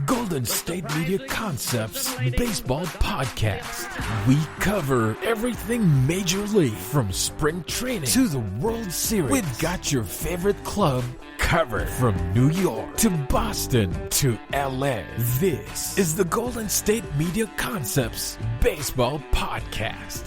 Golden State Media Concepts Baseball Podcast. We cover everything Major League, from spring training to the World Series. We've got your favorite club covered, from New York to Boston to LA. This is the Golden State Media Concepts Baseball Podcast.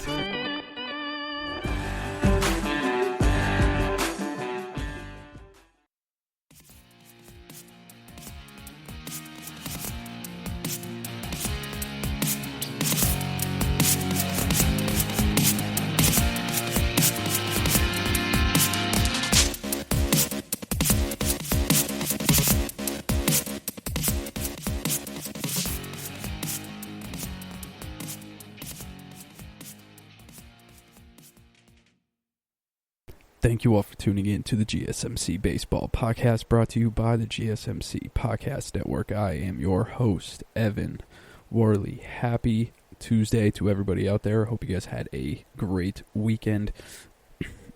Thank you all for tuning in to the GSMC Baseball Podcast, brought to you by the GSMC Podcast Network. I am your host, Evan Worley. Happy Tuesday to everybody out there. Hope you guys had a great weekend.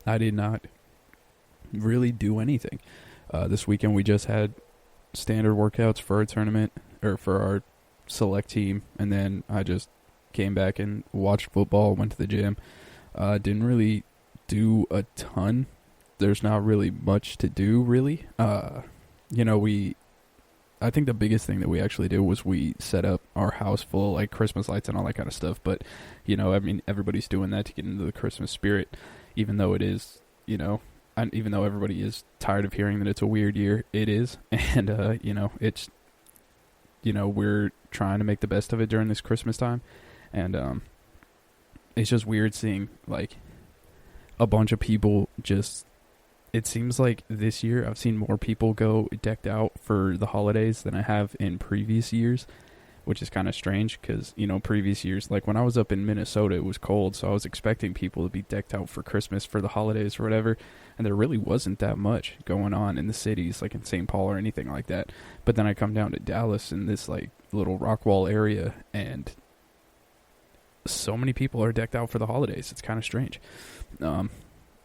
I did not really do anything. This weekend we just had standard workouts for our tournament, or for our select team, and then I just came back and watched football, went to the gym. Didn't really do a ton. There's not really much to do, really. I think the biggest thing that we actually did was we set up our house full of, like, Christmas lights and all that kind of stuff. But, everybody's doing that to get into the Christmas spirit, even though it is, and even though everybody is tired of hearing that it's a weird year, it is. And, it's, we're trying to make the best of it during this Christmas time. And, it's just weird seeing, like, a bunch of people just, it seems like this year I've seen more people go decked out for the holidays than I have in previous years, which is kind of strange because, previous years, like when I was up in Minnesota, it was cold, so I was expecting people to be decked out for Christmas, for the holidays or whatever, and there really wasn't that much going on in the cities, like in St. Paul or anything like that. But then I come down to Dallas in this, like, little Rockwall area, and so many people are decked out for the holidays. It's kind of strange. I'm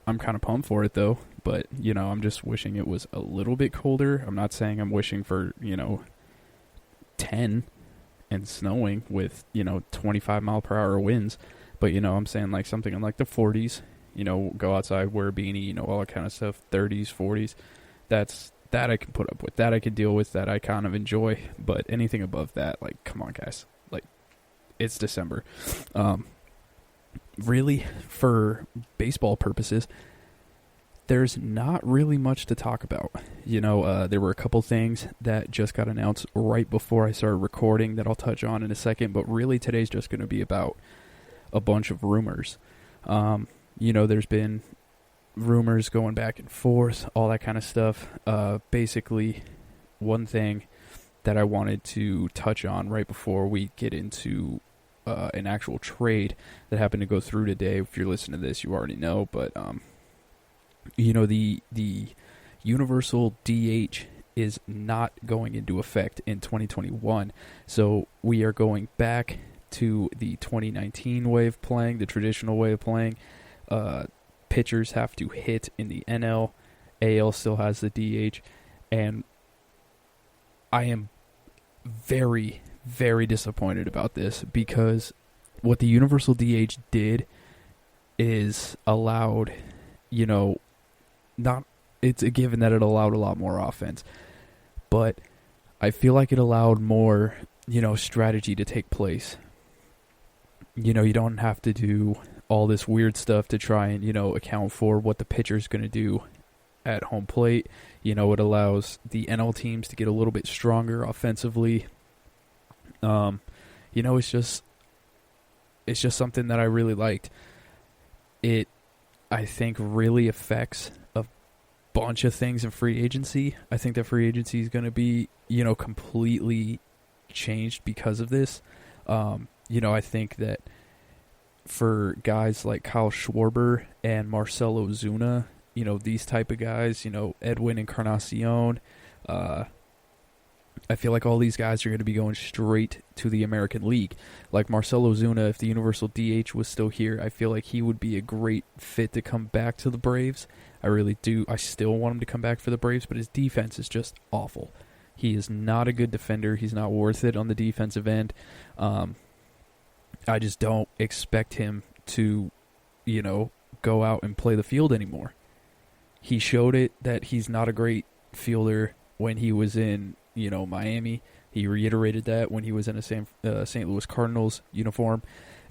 kind of pumped for it, though, but, I'm just wishing it was a little bit colder. I'm not saying I'm wishing for, 10 and snowing with, 25 mile per hour winds, but, I'm saying, like, something in, like, the 40s, go outside, wear a beanie, all that kind of stuff, 30s, 40s, that I can put up with, that I can deal with, that I kind of enjoy, but anything above that, like, come on, guys, like, it's December. Really, for baseball purposes, there's not really much to talk about. There were a couple things that just got announced right before I started recording that I'll touch on in a second, but really today's just going to be about a bunch of rumors. There's been rumors going back and forth, all that kind of stuff. Basically, one thing that I wanted to touch on right before we get into an actual trade that happened to go through today. If you're listening to this, you already know, but the universal DH is not going into effect in 2021. So we are going back to the 2019 way of playing, the traditional way of playing. Pitchers have to hit in the NL. AL still has the DH, and I am very, very disappointed about this, because what the universal DH did is allowed, it's a given that it allowed a lot more offense, but I feel like it allowed more, strategy to take place. You don't have to do all this weird stuff to try and, account for what the pitcher's going to do at home plate. It allows the NL teams to get a little bit stronger offensively. It's just something that I really liked. It, I think, really affects a bunch of things in free agency. I think that free agency is going to be, completely changed because of this. I think that for guys like Kyle Schwarber and Marcell Ozuna, these type of guys, Edwin Encarnacion, I feel like all these guys are going to be going straight to the American League. Like Marcell Ozuna, if the Universal DH was still here, I feel like he would be a great fit to come back to the Braves. I really do. I still want him to come back for the Braves, but his defense is just awful. He is not a good defender. He's not worth it on the defensive end. I just don't expect him to, go out and play the field anymore. He showed it that he's not a great fielder when he was in, Miami. He reiterated that when he was in a St. Louis Cardinals uniform.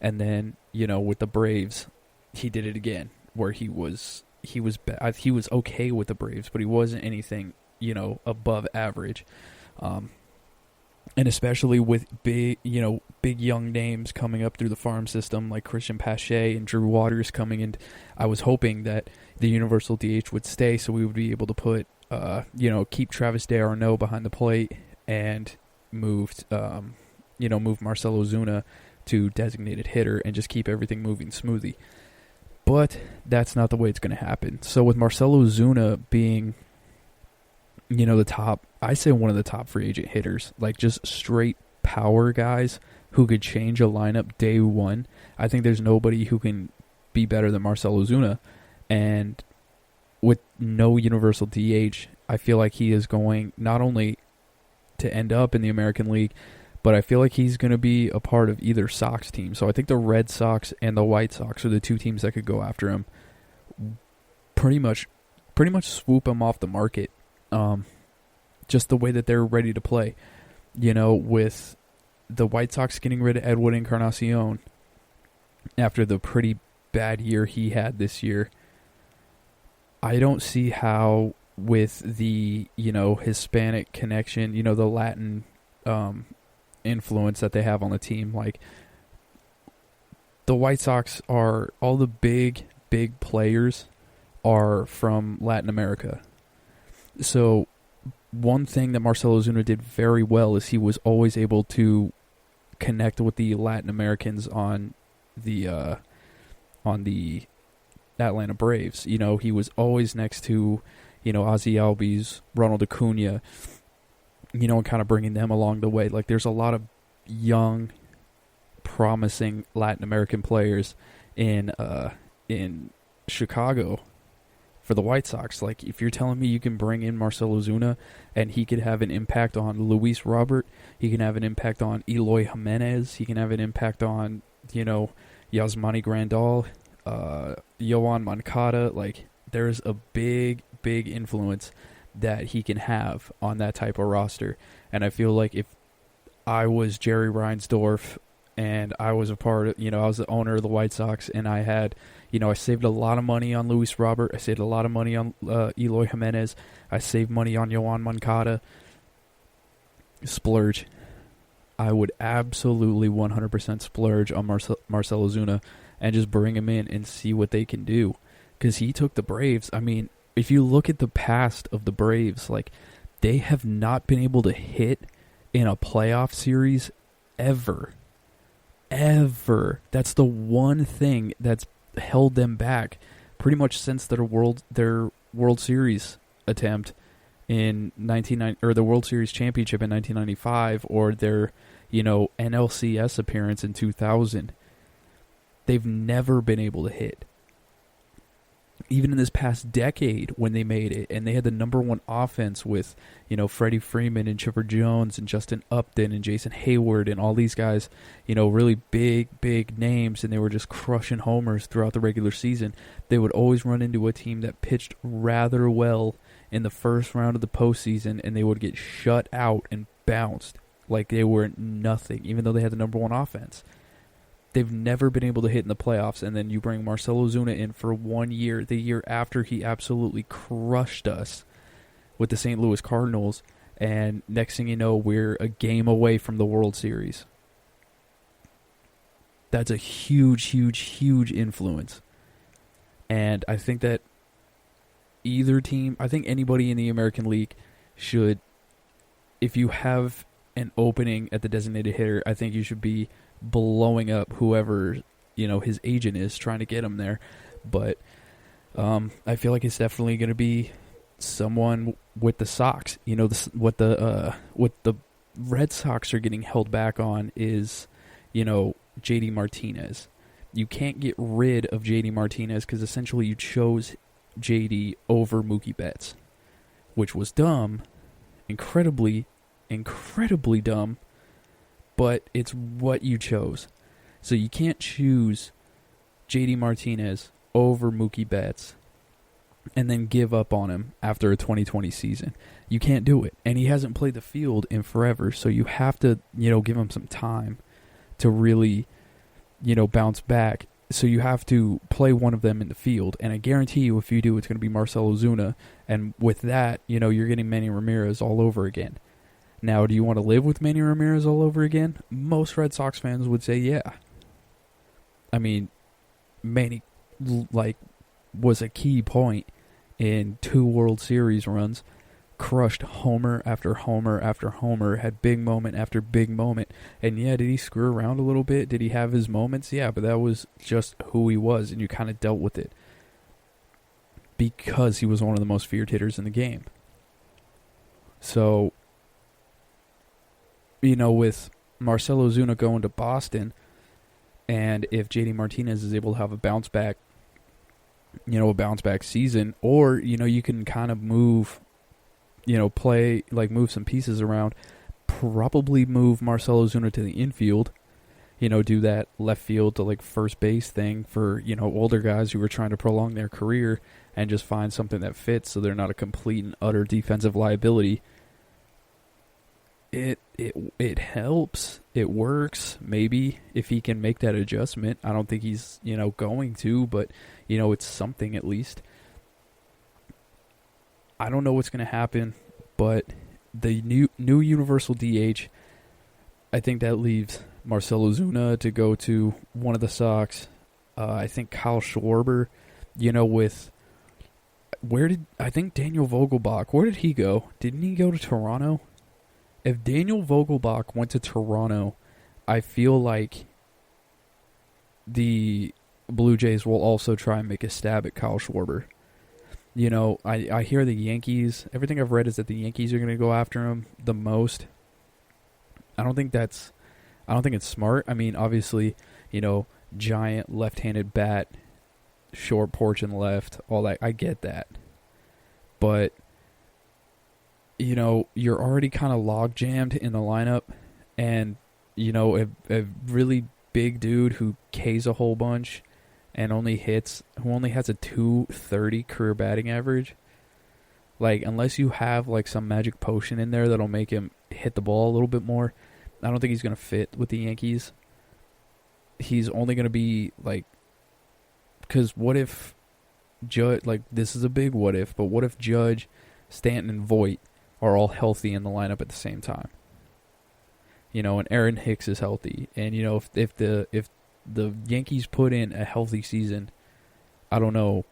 And then, with the Braves, he did it again, where he was okay with the Braves, but he wasn't anything, above average. And especially with big young names coming up through the farm system like Christian Pache and Drew Waters coming in, I was hoping that the universal DH would stay, so we would be able to put, keep Travis d'Arnaud behind the plate and move Marcell Ozuna to designated hitter and just keep everything moving smoothly. But that's not the way it's going to happen. So with Marcell Ozuna being, the top, I say one of the top free agent hitters, like just straight power guys who could change a lineup day one. I think there's nobody who can be better than Marcell Ozuna. And with no universal DH, I feel like he is going not only to end up in the American League, but I feel like he's going to be a part of either Sox team. So I think the Red Sox and the White Sox are the two teams that could go after him. Pretty much swoop him off the market. Just the way that they're ready to play. With the White Sox getting rid of Edwin Encarnacion after the pretty bad year he had this year, I don't see how with the, Hispanic connection, the Latin influence that they have on the team, like the White Sox are, all the big players are from Latin America. So one thing that Marcell Ozuna did very well is he was always able to connect with the Latin Americans on the Atlanta Braves. He was always next to, Ozzie Albies, Ronald Acuna, and kind of bringing them along the way. Like, there's a lot of young, promising Latin American players in Chicago for the White Sox. Like, if you're telling me you can bring in Marcell Ozuna and he could have an impact on Luis Robert, he can have an impact on Eloy Jimenez, he can have an impact on, Yasmani Grandal, Yoan Moncada, like, there's a big influence that he can have on that type of roster. And I feel like if I was Jerry Reinsdorf and I was a part of, I was the owner of the White Sox, and I had, I saved a lot of money on Luis Robert, I saved a lot of money on Eloy Jimenez, I saved money on Yoan Moncada, splurge. I would absolutely 100% splurge on Marcell Ozuna and just bring him in and see what they can do. Because he took the Braves. I mean, if you look at the past of the Braves, like, they have not been able to hit in a playoff series ever. That's the one thing that's held them back pretty much since their World Series attempt in 1990, or the World Series championship in 1995, or their, NLCS appearance in 2000. They've never been able to hit. Even in this past decade when they made it, and they had the number one offense with, Freddie Freeman and Chipper Jones and Justin Upton and Jason Hayward and all these guys, really big names, and they were just crushing homers throughout the regular season. They would always run into a team that pitched rather well in the first round of the postseason, and they would get shut out and bounced like they were nothing, even though they had the number one offense. They've never been able to hit in the playoffs, and then you bring Marcell Ozuna in for 1 year, the year after he absolutely crushed us with the St. Louis Cardinals, and next thing you know, we're a game away from the World Series. That's a huge influence. And I think that either team, I think anybody in the American League should, if you have an opening at the designated hitter, I think you should be blowing up whoever, his agent is trying to get him there. But I feel like it's definitely going to be someone with the Sox. What the Red Sox are getting held back on is, JD Martinez. You can't get rid of JD Martinez because essentially you chose JD over Mookie Betts, which was dumb incredibly, incredibly dumb, but it's what you chose. So you can't choose JD Martinez over Mookie Betts and then give up on him after a 2020 season. You can't do it. And he hasn't played the field in forever, so you have to, give him some time to really, bounce back. So you have to play one of them in the field. And I guarantee you, if you do, it's going to be Marcell Ozuna. And with that, you're getting Manny Ramirez all over again. Now, do you want to live with Manny Ramirez all over again? Most Red Sox fans would say, yeah. I mean, Manny, was a key point in 2 World Series runs, crushed homer after homer after homer, had big moment after big moment. And yeah, did he screw around a little bit? Did he have his moments? Yeah, but that was just who he was, and you kind of dealt with it because he was one of the most feared hitters in the game. So, with Marcell Ozuna going to Boston, and if JD Martinez is able to have a bounce back season, or, you can kind of move, move some pieces around, probably move Marcell Ozuna to the infield, do that left field to first base thing for, older guys who are trying to prolong their career and just find something that fits so they're not a complete and utter defensive liability. It helps. It works. Maybe if he can make that adjustment. I don't think he's, going to, but, it's something at least. I don't know what's going to happen, but the new universal DH, I think that leaves Marcell Ozuna to go to one of the Sox. I think Kyle Schwarber, I think Daniel Vogelbach, where did he go? Didn't he go to Toronto? If Daniel Vogelbach went to Toronto, I feel like the Blue Jays will also try and make a stab at Kyle Schwarber. I hear the Yankees, everything I've read is that the Yankees are going to go after him the most. I don't think it's smart. I mean, obviously, giant left-handed bat, short porch and left, all that. I get that. But you're already kind of log jammed in the lineup, and a really big dude who Ks a whole bunch and who only has a 230 career batting average. Unless you have some magic potion in there that'll make him hit the ball a little bit more, I don't think he's gonna fit with the Yankees. He's only gonna be because what if Judge? This is a big what if, but what if Judge, Stanton, and Voit are all healthy in the lineup at the same time? And Aaron Hicks is healthy. And, if the Yankees put in a healthy season, I don't know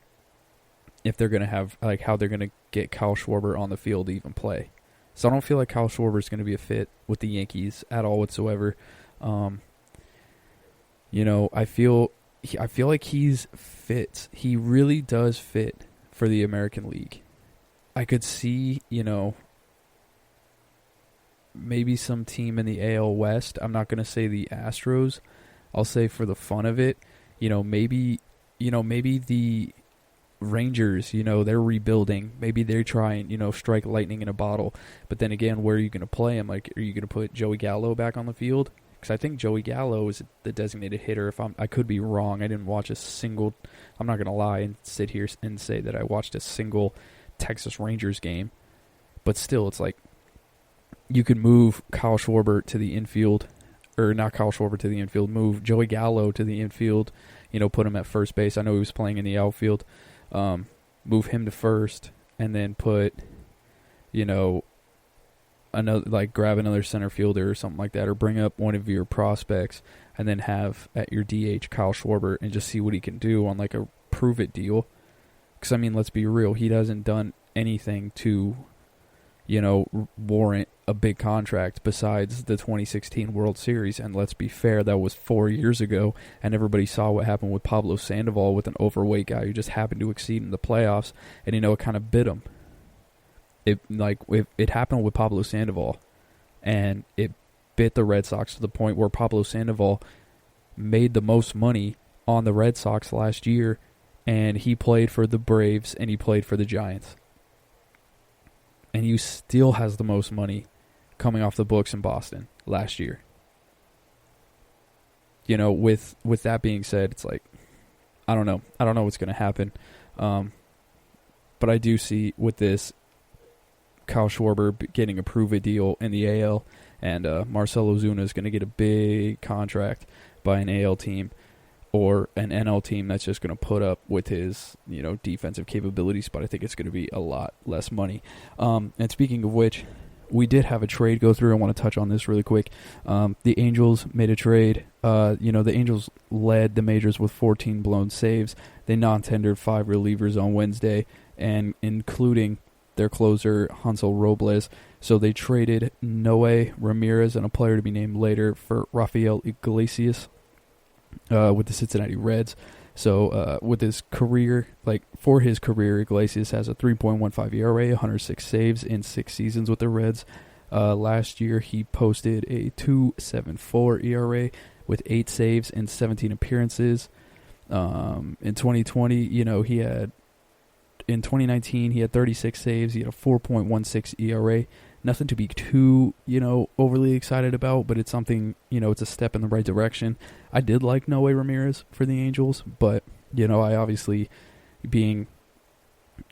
if they're going to have, how they're going to get Kyle Schwarber on the field to even play. So I don't feel like Kyle Schwarber is going to be a fit with the Yankees at all whatsoever. I feel like he's fits. He really does fit for the American League. I could see, maybe some team in the AL West. I'm not going to say the Astros. I'll say for the fun of it, maybe the Rangers, they're rebuilding. Maybe they're trying, strike lightning in a bottle. But then again, where are you going to play him? Are you going to put Joey Gallo back on the field? Because I think Joey Gallo is the designated hitter. I could be wrong. I didn't watch a single. I'm not going to lie and sit here and say that I watched a single Texas Rangers game. But still, it's you could move Kyle Schwarber to the infield, or not Kyle Schwarber to the infield, move Joey Gallo to the infield, put him at first base. I know he was playing in the outfield. Move him to first, and then put, another, grab another center fielder or something like that, or bring up one of your prospects, and then have at your DH Kyle Schwarber and just see what he can do on a prove-it deal. Because, let's be real, he hasn't done anything to, warrant a big contract besides the 2016 World Series. And let's be fair, that was 4 years ago, and everybody saw what happened with Pablo Sandoval, with an overweight guy who just happened to exceed in the playoffs, and it kind of bit him. It happened with Pablo Sandoval, and it bit the Red Sox to the point where Pablo Sandoval made the most money on the Red Sox last year, and he played for the Braves and he played for the Giants. and he still has the most money coming off the books in Boston last year. You know, with that being said, it's like, I don't know what's going to happen. But I do see with this, Kyle Schwarber getting a prove-it deal in the AL, and Marcell Ozuna is going to get a big contract by an AL team or an NL team that's just going to put up with his, you know, defensive capabilities, but I think it's going to be a lot less money. And speaking of which, we did have a trade go through. I want to touch on this really quick. The Angels made a trade. You know, the Angels led the majors with 14 blown saves. They non-tendered 5 relievers on Wednesday, and including their closer, Hansel Robles. So they traded Noe Ramirez and a player to be named later for Rafael Iglesias with the Cincinnati Reds. So with his career, for his career, Iglesias has a 3.15 ERA, 106 saves in 6 seasons with the Reds. Last year, he posted a 2.74 ERA with 8 saves and 17 appearances. In 2020, you know, in 2019, he had 36 saves. He had a 4.16 ERA. Nothing to be too, you know, overly excited about, but it's something, you know, it's a step in the right direction. I did like Noe Ramirez for the Angels, but, you know, I obviously, being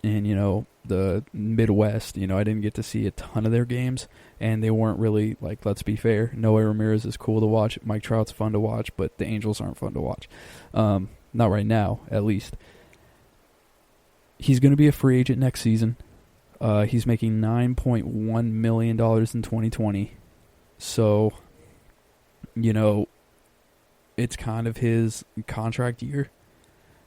in, you know, the Midwest, you know, I didn't get to see a ton of their games, and they weren't really, let's be fair, Noe Ramirez is cool to watch, Mike Trout's fun to watch, but the Angels aren't fun to watch. Not right now, at least. He's going to be a free agent next season. He's making $9.1 million in 2020. So, you know, it's kind of his contract year.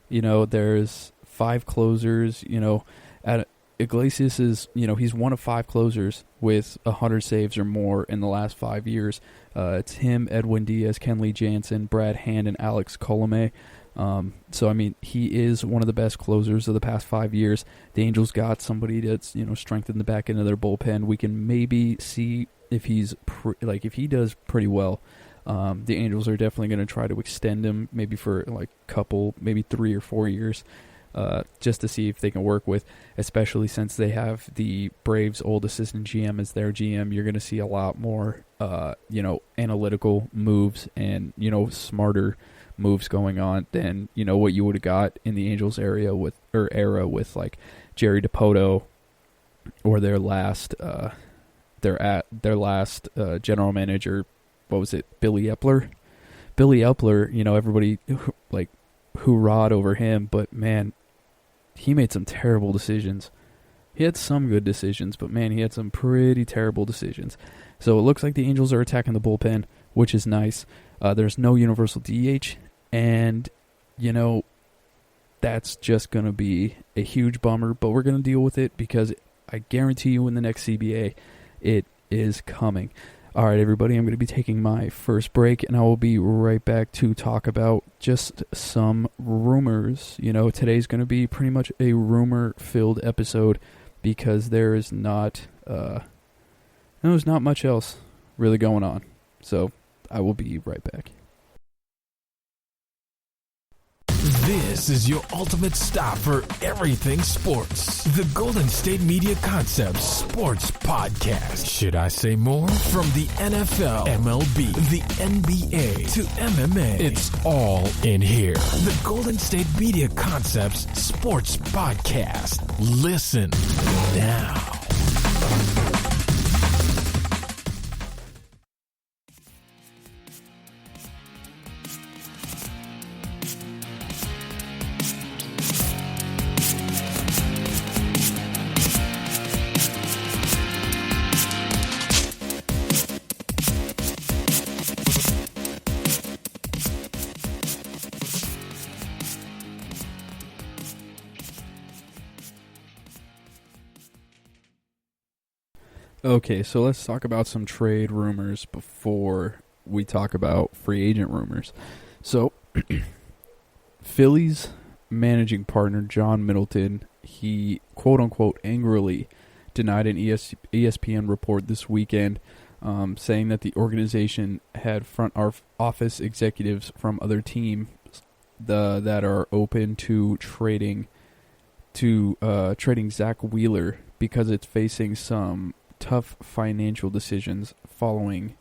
You know, there's 5 closers. You know, at Iglesias is, you know, he's one of 5 closers with 100 saves or more in the last 5 years. It's him, Edwin Diaz, Kenley Jansen, Brad Hand, and Alex Colomé. So, I mean, he is one of the best closers of the past 5 years. The Angels got somebody that's, you know, strengthened the back end of their bullpen. We can maybe see if he's, if he does pretty well. The Angels are definitely going to try to extend him maybe for, maybe 3 or 4 years, just to see if they can work with, especially since they have the Braves' old assistant GM as their GM. You're going to see a lot more, you know, analytical moves and, you know, smarter moves going on than, you know, what you would have got in the Angels era with Jerry Dipoto or their last general manager. What was it? Billy Epler. Billy Epler, you know, everybody hoorah'd over him, but man, he made some terrible decisions. He had some good decisions, but man, he had some pretty terrible decisions. So it looks like the Angels are attacking the bullpen, which is nice. There's no universal DH, and, you know, that's just going to be a huge bummer, but we're going to deal with it because I guarantee you in the next CBA, it is coming. All right, everybody, I'm going to be taking my first break, and I will be right back to talk about just some rumors. You know, today's going to be pretty much a rumor-filled episode because there's not much else really going on. So I will be right back. This is your ultimate stop for everything sports. The Golden State Media Concepts Sports Podcast. Should I say more? From the NFL, MLB, the NBA to MMA, it's all in here. The Golden State Media Concepts Sports Podcast. Listen now. Okay, so let's talk about some trade rumors before we talk about free agent rumors. So, Phillies managing partner John Middleton, he quote-unquote angrily denied an ESPN report this weekend saying that the organization had front office executives from other teams that are open to trading Zach Wheeler because it's facing some tough financial decisions following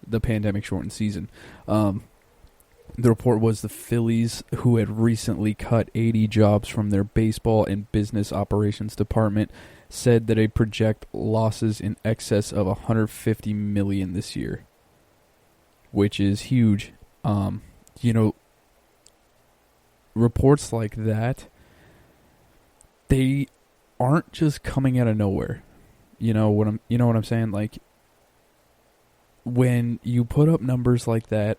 the pandemic-shortened season. The report was the Phillies, who had recently cut 80 jobs from their baseball and business operations department, said that they project losses in excess of $150 million this year, which is huge. Reports like that, they aren't just coming out of nowhere. You know what I'm saying? Like, when you put up numbers like that,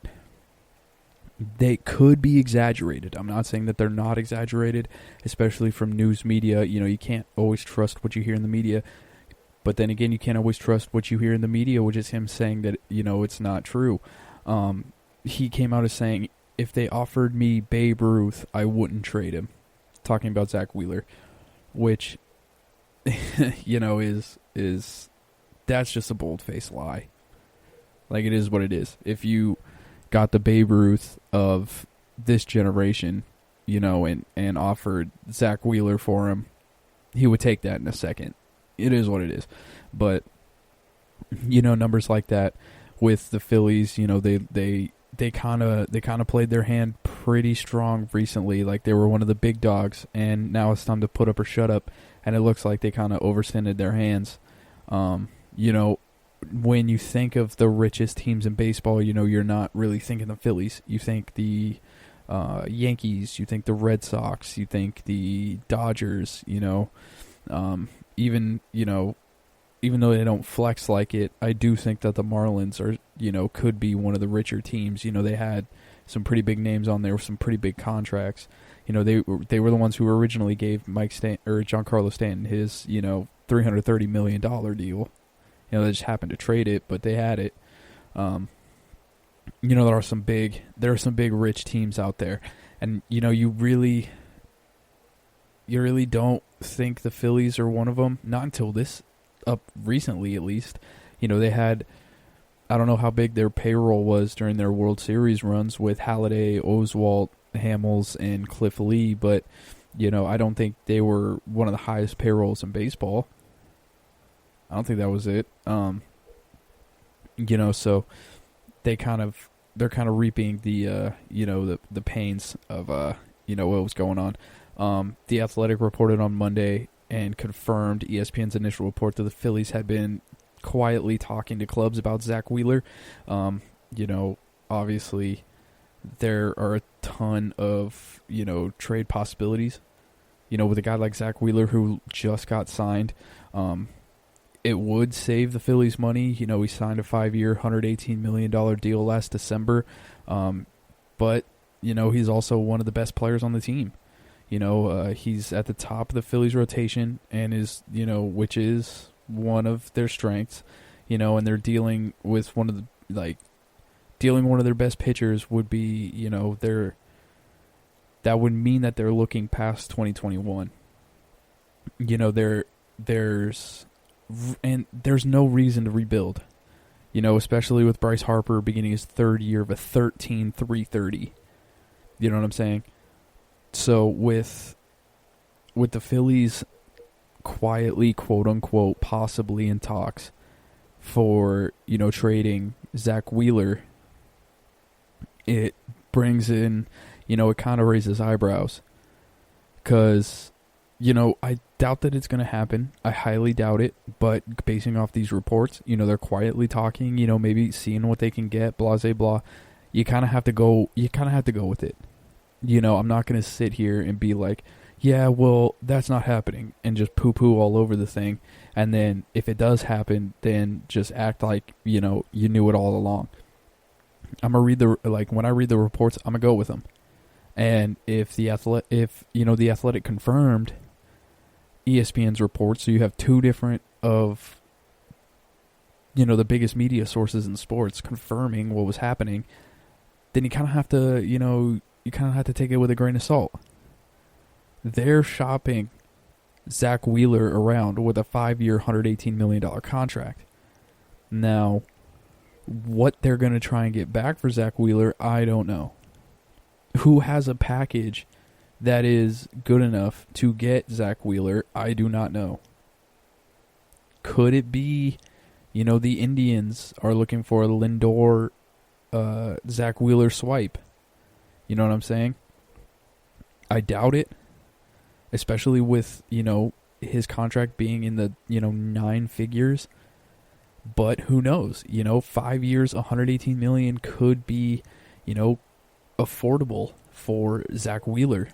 they could be exaggerated. I'm not saying that they're not exaggerated, especially from news media. You can't always trust what you hear in the media. But then again, you can't always trust what you hear in the media, which is him saying that, it's not true. He came out as saying, if they offered me Babe Ruth, I wouldn't trade him. Talking about Zach Wheeler, which, is that's just a bold-faced lie. Like, it is what it is. If you got the Babe Ruth of this generation, and offered Zach Wheeler for him, he would take that in a second. It is what it is. But, numbers like that with the Phillies, they kind of played their hand pretty strong recently. Like, they were one of the big dogs, and now it's time to put up or shut up. And it looks like they kind of overextended their hands. When you think of the richest teams in baseball, you're not really thinking the Phillies. You think the Yankees, you think the Red Sox, you think the Dodgers, even though they don't flex like it, I do think that the Marlins are, could be one of the richer teams. They had some pretty big names on there with some pretty big contracts. They were the ones who originally gave Giancarlo Stanton his, $330 million deal. They just happened to trade it, but they had it. There are some big rich teams out there, and you really don't think the Phillies are one of them. Not until this up recently, at least. They had, I don't know how big their payroll was during their World Series runs with Halladay, Oswalt, Hamels, and Cliff Lee, but I don't think they were one of the highest payrolls in baseball. I don't think that was it. So they're kind of reaping the the pains of what was going on. The Athletic reported on Monday and confirmed ESPN's initial report that the Phillies had been quietly talking to clubs about Zach Wheeler. Obviously there are a ton of trade possibilities. With a guy like Zach Wheeler who just got signed. It would save the Phillies money. He signed a 5-year, $118 million deal last December. But, he's also one of the best players on the team. He's at the top of the Phillies rotation and is, which is one of their strengths. And they're dealing with one of their best pitchers would be, that would mean that they're looking past 2021. There's no reason to rebuild, especially with Bryce Harper beginning his third year of a 13.330. You know what I'm saying? So with the Phillies quietly, quote unquote, possibly in talks for, trading Zach Wheeler, it brings in, it kind of raises eyebrows because, I doubt that it's going to happen. I highly doubt it. But basing off these reports, they're quietly talking, maybe seeing what they can get, blah, blah, blah. You kind of have to go with it. I'm not going to sit here and be like, yeah, well, that's not happening and just poo-poo all over the thing. And then if it does happen, then just act like, you knew it all along. When I read the reports, I'm going to go with them. And if the Athletic confirmed ESPN's report, so you have two different of the biggest media sources in sports confirming what was happening, then you kind of have to take it with a grain of salt. They're shopping Zach Wheeler around with a 5-year, $118 million contract. Now, what they're going to try and get back for Zach Wheeler, I don't know. Who has a package that is good enough to get Zach Wheeler, I do not know. Could it be, the Indians are looking for a Lindor, Zach Wheeler swipe? You know what I'm saying? I doubt it, especially with, his contract being in the, 9 figures. But who knows? 5 years, $118 million could be, affordable for Zach Wheeler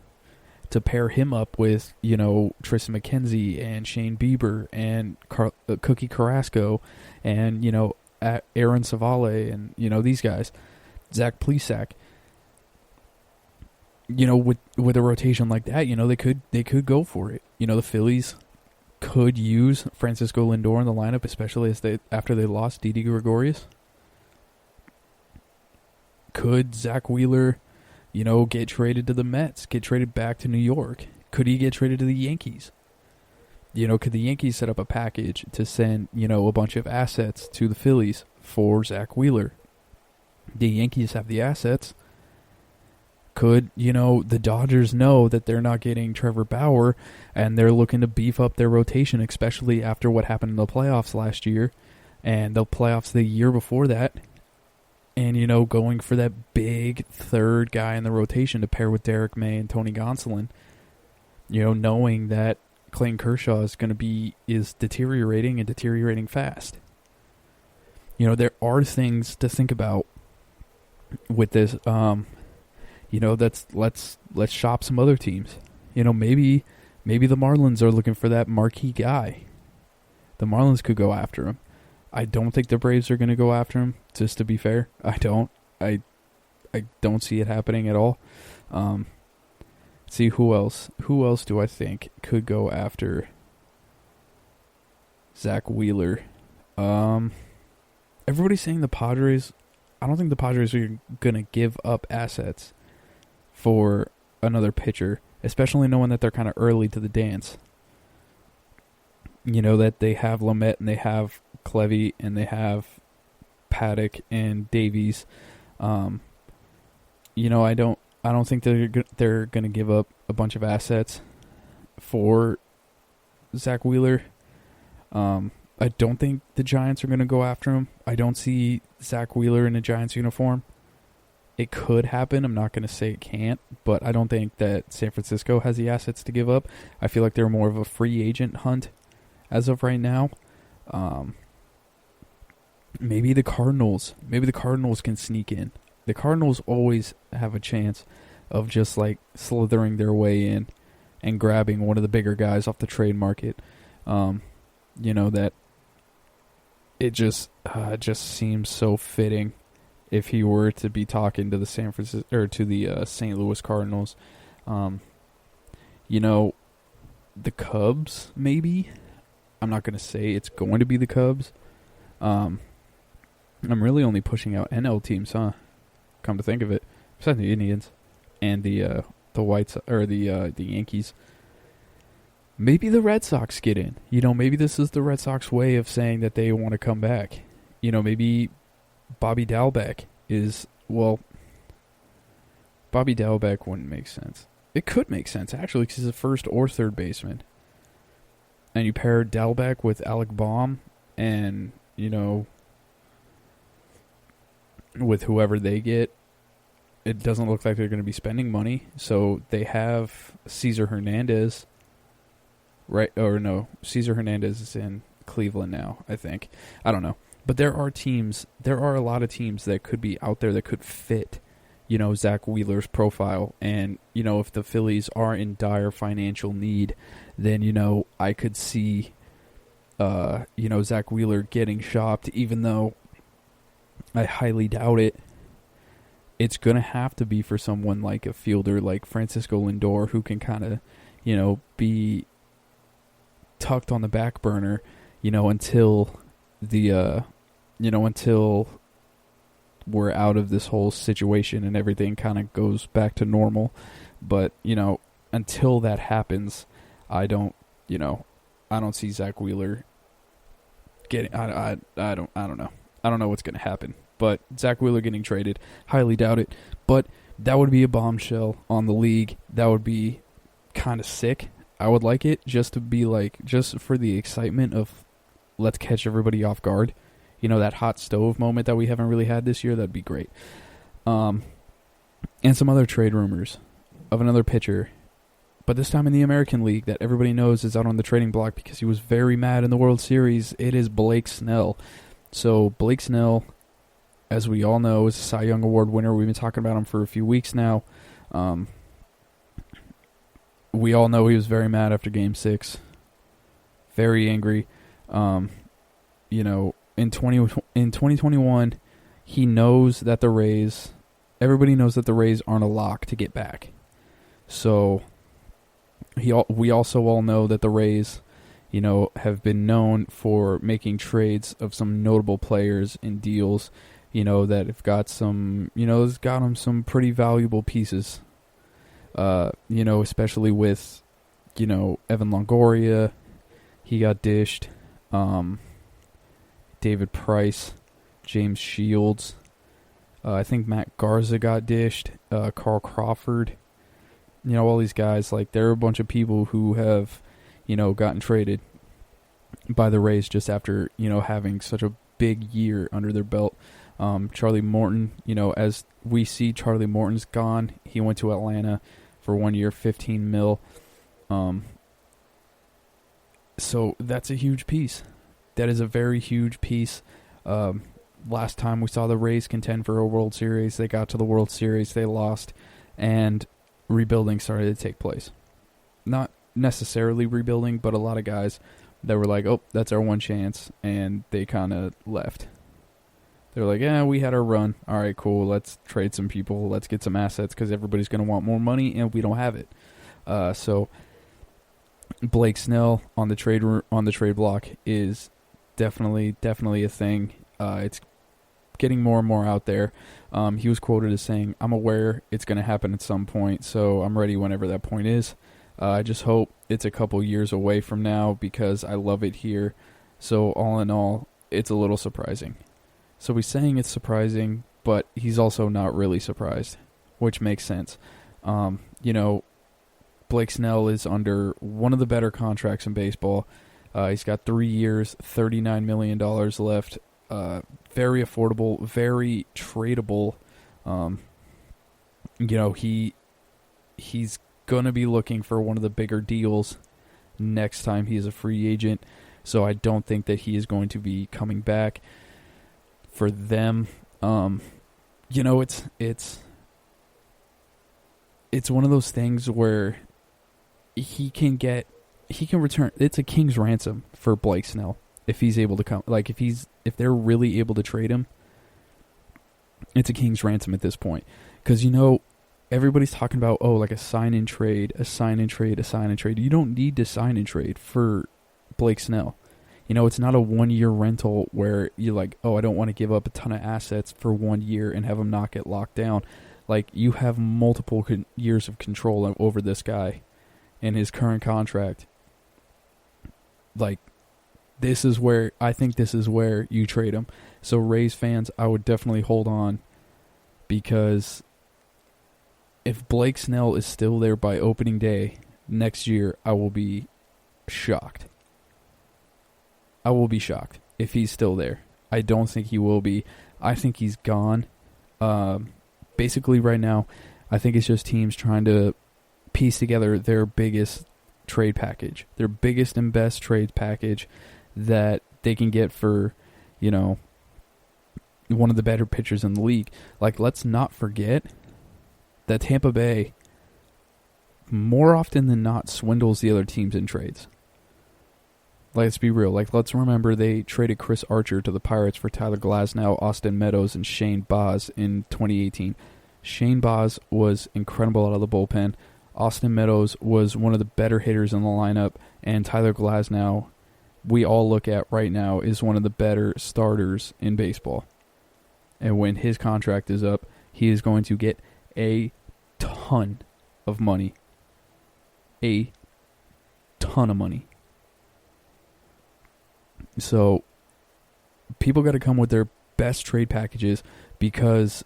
to pair him up with, Tristan McKenzie and Shane Bieber and Cookie Carrasco and, Aaron Savale and, these guys, Zach Plesac. With a rotation like that, they could go for it. The Phillies could use Francisco Lindor in the lineup, especially after they lost Didi Gregorius. Could Zach Wheeler, get traded to the Mets, get traded back to New York? Could he get traded to the Yankees? Could the Yankees set up a package to send, a bunch of assets to the Phillies for Zach Wheeler? The Yankees have the assets. Could, the Dodgers know that they're not getting Trevor Bauer and they're looking to beef up their rotation, especially after what happened in the playoffs last year and the playoffs the year before that? And, going for that big third guy in the rotation to pair with Derek May and Tony Gonsolin, knowing that Clayton Kershaw is deteriorating fast. There are things to think about with this. Let's shop some other teams. Maybe the Marlins are looking for that marquee guy. The Marlins could go after him. I don't think the Braves are going to go after him, just to be fair. I don't see it happening at all. See who else do I think could go after Zach Wheeler? Everybody's saying the Padres. I don't think the Padres are going to give up assets for another pitcher, especially knowing that they're kind of early to the dance. That they have Lamet and they have Clevy and they have Paddock and Davies. I don't think they're going to give up a bunch of assets for Zach Wheeler. I don't think the Giants are going to go after him. I don't see Zach Wheeler in a Giants uniform. It could happen. I'm not going to say it can't, but I don't think that San Francisco has the assets to give up. I feel like they're more of a free agent hunt as of right now. Maybe the Cardinals. Maybe the Cardinals can sneak in. The Cardinals always have a chance of just like slithering their way in and grabbing one of the bigger guys off the trade market. That it just seems so fitting if he were to be talking to the St. Louis Cardinals. The Cubs maybe. I'm not going to say it's going to be the Cubs. I'm really only pushing out NL teams, huh? Come to think of it, besides the Indians and the Whites or the Yankees. Maybe the Red Sox get in. Maybe this is the Red Sox way of saying that they want to come back. Maybe Bobby Dalbec is, Bobby Dalbec wouldn't make sense. It could make sense, actually, because he's a first or third baseman. And you pair Dalbec with Alec Baum and, with whoever they get, it doesn't look like they're going to be spending money. So they have Cesar Hernandez, right? Or no, Cesar Hernandez is in Cleveland now, I think. I don't know. But there are a lot of teams that could be out there that could fit, Zach Wheeler's profile. And, if the Phillies are in dire financial need, then, I could see, Zach Wheeler getting shopped, even though I highly doubt it. It's going to have to be for someone like a fielder like Francisco Lindor, who can kind of, be tucked on the back burner, until until we're out of this whole situation and everything kind of goes back to normal. But, until that happens, I don't see Zach Wheeler getting, I don't know. I don't know what's going to happen. But Zach Wheeler getting traded, highly doubt it. But that would be a bombshell on the league. That would be kind of sick. I would like it just to be just for the excitement of let's catch everybody off guard. You know, that hot stove moment that we haven't really had this year, that'd be great. And some other trade rumors of another pitcher, but this time in the American League that everybody knows is out on the trading block because he was very mad in the World Series. It is Blake Snell. So Blake Snell, as we all know, is a Cy Young Award winner. We've been talking about him for a few weeks now. We all know he was very mad after Game 6. Very angry. You know, in 2021, he knows that the Rays, everybody knows that the Rays aren't a lock to get back. So we also all know that the Rays, you know, have been known for making trades of some notable players in deals, you know, that have got some, you know, has got them some pretty valuable pieces. You know, especially with, you know, Evan Longoria, he got dished. David Price, James Shields. I think Matt Garza got dished. Carl Crawford. You know, all these guys, like, there are a bunch of people who have, you know, gotten traded by the Rays just after, you know, having such a big year under their belt. Charlie Morton, you know, as we see, Charlie Morton's gone. He went to Atlanta for 1 year, $15 million. So that's a huge piece. That is a very huge piece. Last time we saw the Rays contend for a World Series, they got to the World Series, they lost, and rebuilding started to take place. Not necessarily rebuilding, but a lot of guys that were like, oh, that's our one chance, and they kind of left. They're like, yeah, we had our run. All right, cool. Let's trade some people. Let's get some assets because everybody's going to want more money, and we don't have it. So Blake Snell on the trade block is definitely a thing. It's getting more and more out there. He was quoted as saying, "I'm aware it's going to happen at some point, so I'm ready whenever that point is. I just hope it's a couple years away from now because I love it here." So all in all, it's a little surprising. So he's saying it's surprising, but he's also not really surprised, which makes sense. You know, Blake Snell is under one of the better contracts in baseball. He's got 3 years, $39 million left. Very affordable, very tradable. You know, he's going to be looking for one of the bigger deals next time he is a free agent. So I don't think that he is going to be coming back for them. You know, it's one of those things where he can return. It's a king's ransom for Blake Snell if he's able to come. Like if they're really able to trade him, it's a king's ransom at this point. Because, you know, everybody's talking about, oh, like a sign and trade. You don't need to sign and trade for Blake Snell. You know, it's not a 1 year rental where you're like, oh, I don't want to give up a ton of assets for 1 year and have him not get locked down. Like, you have multiple years of control over this guy and his current contract. Like, I think this is where you trade him. So Rays fans, I would definitely hold on, because if Blake Snell is still there by opening day next year, I will be shocked. I will be shocked if he's still there. I don't think he will be. I think he's gone. Basically right now, I think it's just teams trying to piece together their biggest trade package, their biggest and best trade package that they can get for, you know, one of the better pitchers in the league. Like, let's not forget that Tampa Bay, more often than not, swindles the other teams in trades. Let's be real. Like, let's remember they traded Chris Archer to the Pirates for Tyler Glasnow, Austin Meadows, and Shane Baz in 2018. Shane Baz was incredible out of the bullpen. Austin Meadows was one of the better hitters in the lineup, and Tyler Glasnow, we all look at right now, is one of the better starters in baseball. And when his contract is up, he is going to get a ton of money. A ton of money. So people got to come with their best trade packages, because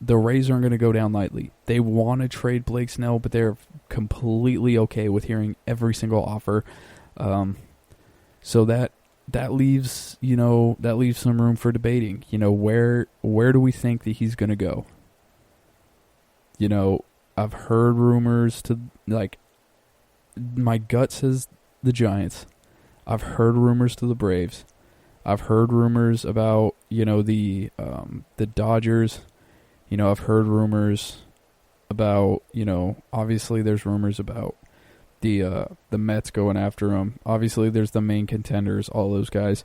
the Rays aren't going to go down lightly. They want to trade Blake Snell, but they're completely okay with hearing every single offer. So that that leaves some room for debating. Where do we think that he's going to go? I've heard rumors to, like, my gut says the Giants. I've heard rumors to the Braves. I've heard rumors about, the Dodgers. I've heard rumors about, obviously there's rumors about the Mets going after him. Obviously there's the main contenders, all those guys.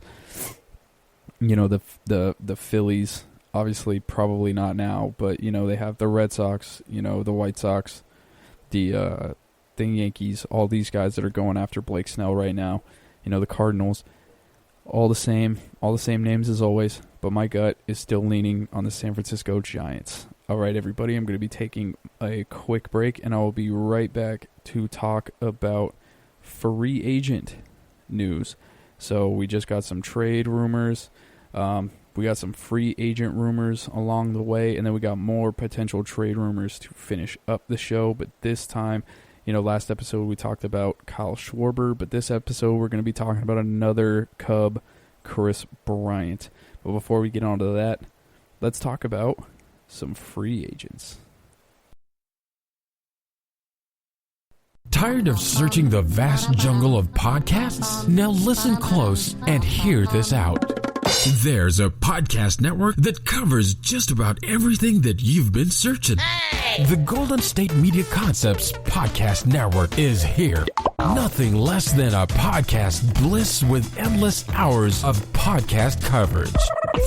The Phillies, obviously probably not now, but, they have the Red Sox, the White Sox, the Yankees, all these guys that are going after Blake Snell right now. The Cardinals, all the same names as always, but my gut is still leaning on the San Francisco Giants. All right, everybody, I'm going to be taking a quick break, and I will be right back to talk about free agent news. So we just got some trade rumors. We got some free agent rumors along the way, and then we got more potential trade rumors to finish up the show. But this time, last episode we talked about Kyle Schwarber, but this episode we're going to be talking about another Cub, Kris Bryant. But before we get on to that, let's talk about some free agents. Tired of searching the vast jungle of podcasts? Now listen close and hear this out. There's a podcast network that covers just about everything that you've been searching. Hey! The Golden State Media Concepts Podcast Network is here. Nothing less than a podcast bliss with endless hours of podcast coverage.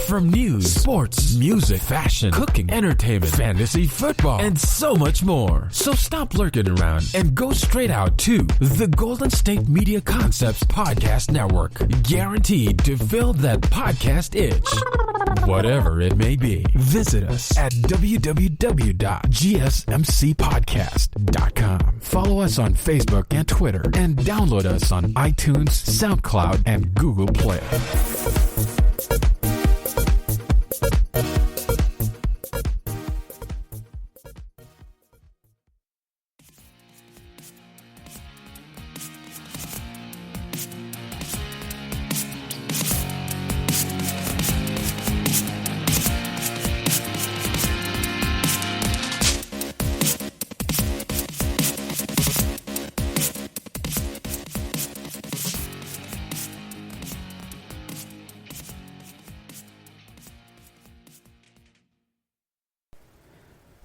From news, sports, music, fashion, cooking, entertainment, fantasy, football, and so much more. So stop lurking around and go straight out to the Golden State Media Concepts Podcast Network. Guaranteed to fill that podcast itch. Whatever it may be. Visit us at www.gsmcpodcast.com. Follow us on Facebook and Twitter, and download us on iTunes, SoundCloud, and Google Play.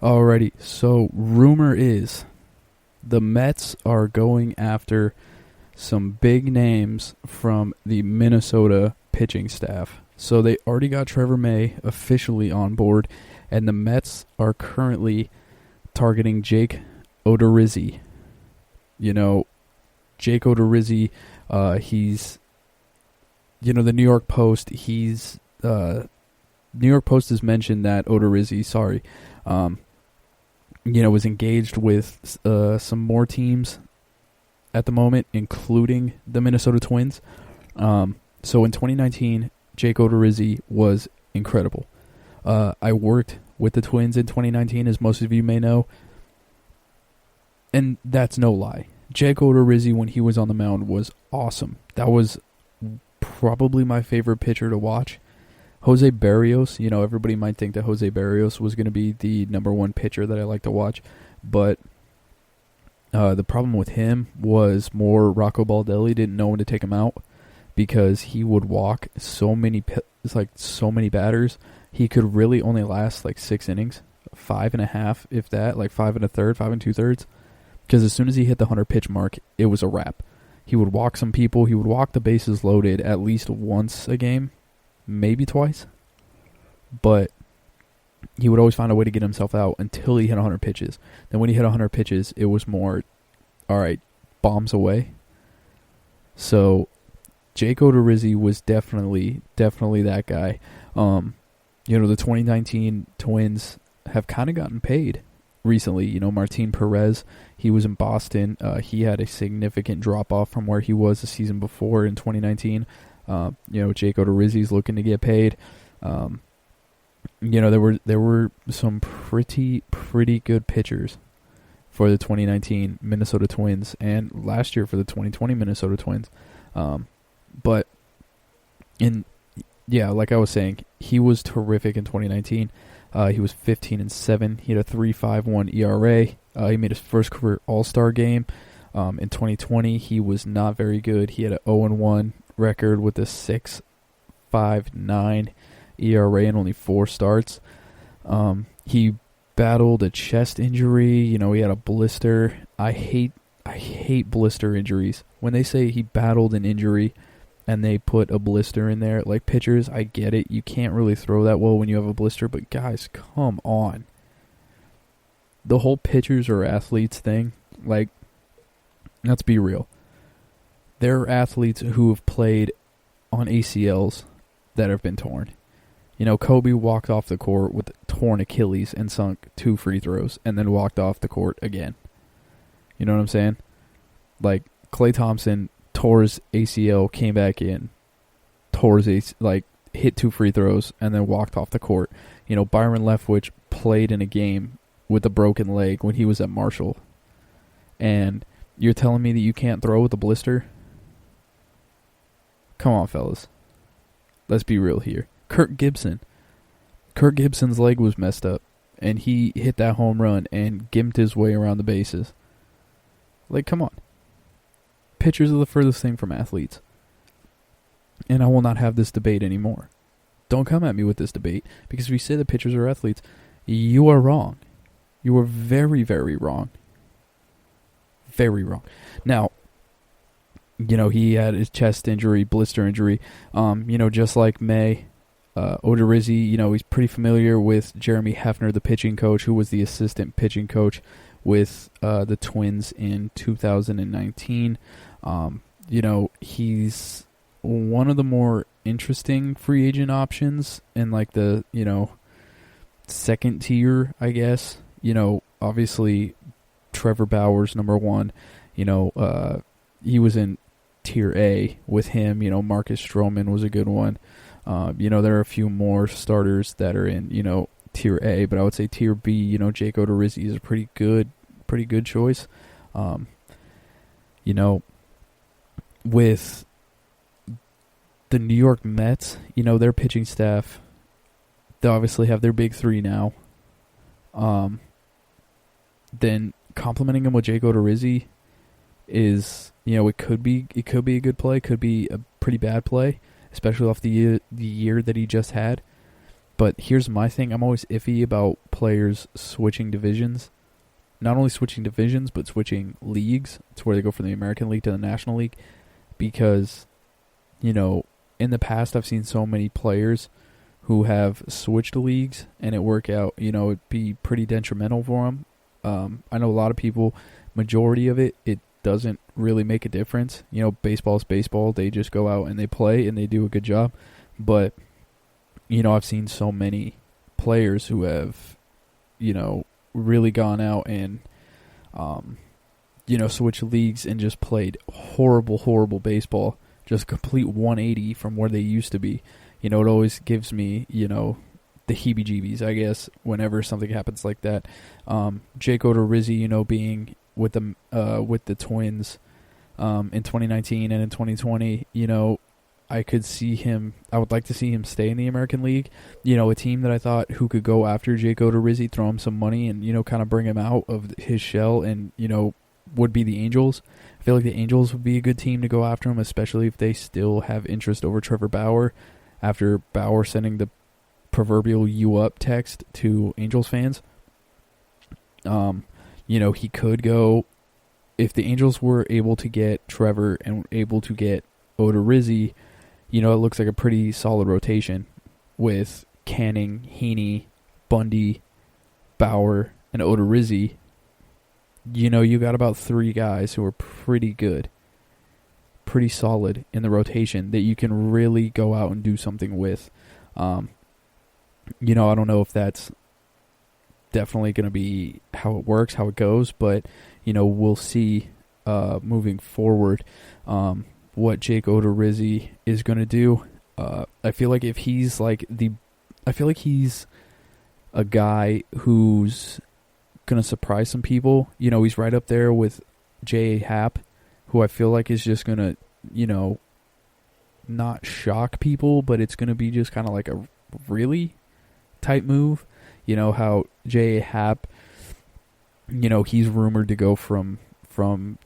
Alrighty, so rumor is the Mets are going after some big names from the Minnesota pitching staff. So they already got Trevor May officially on board, and the Mets are currently targeting Jake Odorizzi. Jake Odorizzi, he's, the New York Post, New York Post has mentioned that Odorizzi, was engaged with some more teams at the moment, including the Minnesota Twins. So in 2019, Jake Odorizzi was incredible. I worked with the Twins in 2019, as most of you may know, and that's no lie. Jake Odorizzi, when he was on the mound, was awesome. That was probably my favorite pitcher to watch. Jose Barrios, everybody might think that Jose Barrios was going to be the number one pitcher that I like to watch, but the problem with him was more Rocco Baldelli didn't know when to take him out because he would walk so many batters. He could really only last like 6 innings, 5.5, if that, like 5 1/3, 5 2/3, because as soon as he hit the 100 pitch mark, it was a wrap. He would walk some people. He would walk the bases loaded at least once a game. Maybe twice, but he would always find a way to get himself out until he hit 100 pitches. Then when he hit 100 pitches, it was more, all right, bombs away. So Jake Odorizzi was definitely that guy. The 2019 Twins have kind of gotten paid recently. Martin Perez, he was in Boston. He had a significant drop-off from where he was the season before in 2019. Jake Odorizzi's looking to get paid. There were some pretty good pitchers for the 2019 Minnesota Twins and last year for the 2020 Minnesota Twins. But And yeah, like I was saying, he was terrific in 2019. He was 15-7. He had a 3.51 ERA. He made his first career All-Star game. In 2020, he was not very good. He had an 0-1 record with a 6.59 ERA and only 4 starts. He battled a chest injury. He had a blister. I hate blister injuries. When they say he battled an injury and they put a blister in there, like pitchers, I get it. You can't really throw that well when you have a blister, but guys, come on. The whole pitchers are athletes thing, like, let's be real. There are athletes who have played on ACLs that have been torn. Kobe walked off the court with torn Achilles and sunk 2 free throws and then walked off the court again. You know what I'm saying? Like, Klay Thompson tore his ACL, came back in, hit 2 free throws, and then walked off the court. Byron Leftwich played in a game with a broken leg when he was at Marshall. And you're telling me that you can't throw with a blister? Come on, fellas. Let's be real here. Kirk Gibson's leg was messed up, and he hit that home run and gimped his way around the bases. Like, come on. Pitchers are the furthest thing from athletes. And I will not have this debate anymore. Don't come at me with this debate, because if you say that pitchers are athletes, you are wrong. You are very, very wrong. Very wrong. Now, he had his chest injury, blister injury. Just like May, Odorizzi, he's pretty familiar with Jeremy Hefner, the pitching coach, who was the assistant pitching coach with the Twins in 2019. He's one of the more interesting free agent options in like the, second tier, I guess. Obviously Trevor Bauer's number one. He was in tier A with him. Marcus Stroman was a good one. There are a few more starters that are in, tier A, but I would say tier B, Jake Odorizzi is a pretty good choice. With the New York Mets, their pitching staff, they obviously have their big three now. Then complimenting him with Jake Odorizzi is, it could be a good play, could be a pretty bad play, especially off the year that he just had. But here's my thing. I'm always iffy about players switching divisions. Not only switching divisions, but switching leagues. It's where they go from the American League to the National League. Because, in the past I've seen so many players who have switched leagues and it work out, it'd be pretty detrimental for them. I know a lot of people, majority of it doesn't really make a difference. Baseball's baseball. They just go out and they play and they do a good job. But, I've seen so many players who have, really gone out and, switched leagues and just played horrible baseball. Just complete 180 from where they used to be. It always gives me, the heebie-jeebies, I guess, whenever something happens like that. Jake Odorizzi, being with the Twins in 2019 and in 2020, I would like to see him stay in the American League. A team that I thought who could go after Jake Odorizzi, throw him some money and, kind of bring him out of his shell and, would be the Angels. I feel like the Angels would be a good team to go after him, especially if they still have interest over Trevor Bauer after Bauer sending the proverbial "you up" text to Angels fans. He could go, if the Angels were able to get Trevor and able to get Odorizzi, it looks like a pretty solid rotation with Canning, Heaney, Bundy, Bauer, and Odorizzi. You got about 3 guys who are pretty good, pretty solid in the rotation that you can really go out and do something with. I don't know if that's definitely going to be how it works, how it goes, but, we'll see moving forward what Jake Odorizzi is going to do. I feel like he's a guy who's going to surprise some people. He's right up there with J.A. Happ, who I feel like is just going to, not shock people, but it's going to be just kind of like a really type move. You know how J.A. Happ, you know, he's rumored to go from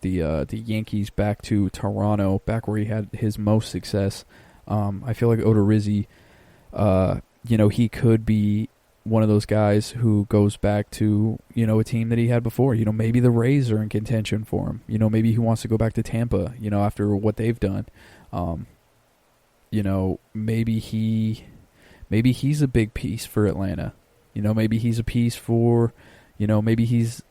the Yankees back to Toronto, back where he had his most success. I feel like Odorizzi, you know, he could be one of those guys who goes back to, you know, a team that he had before. You know, maybe the Rays are in contention for him. You know, maybe he wants to go back to Tampa, you know, after what they've done. You know, maybe he's a big piece for Atlanta. You know, maybe he's a piece for, you know, maybe he's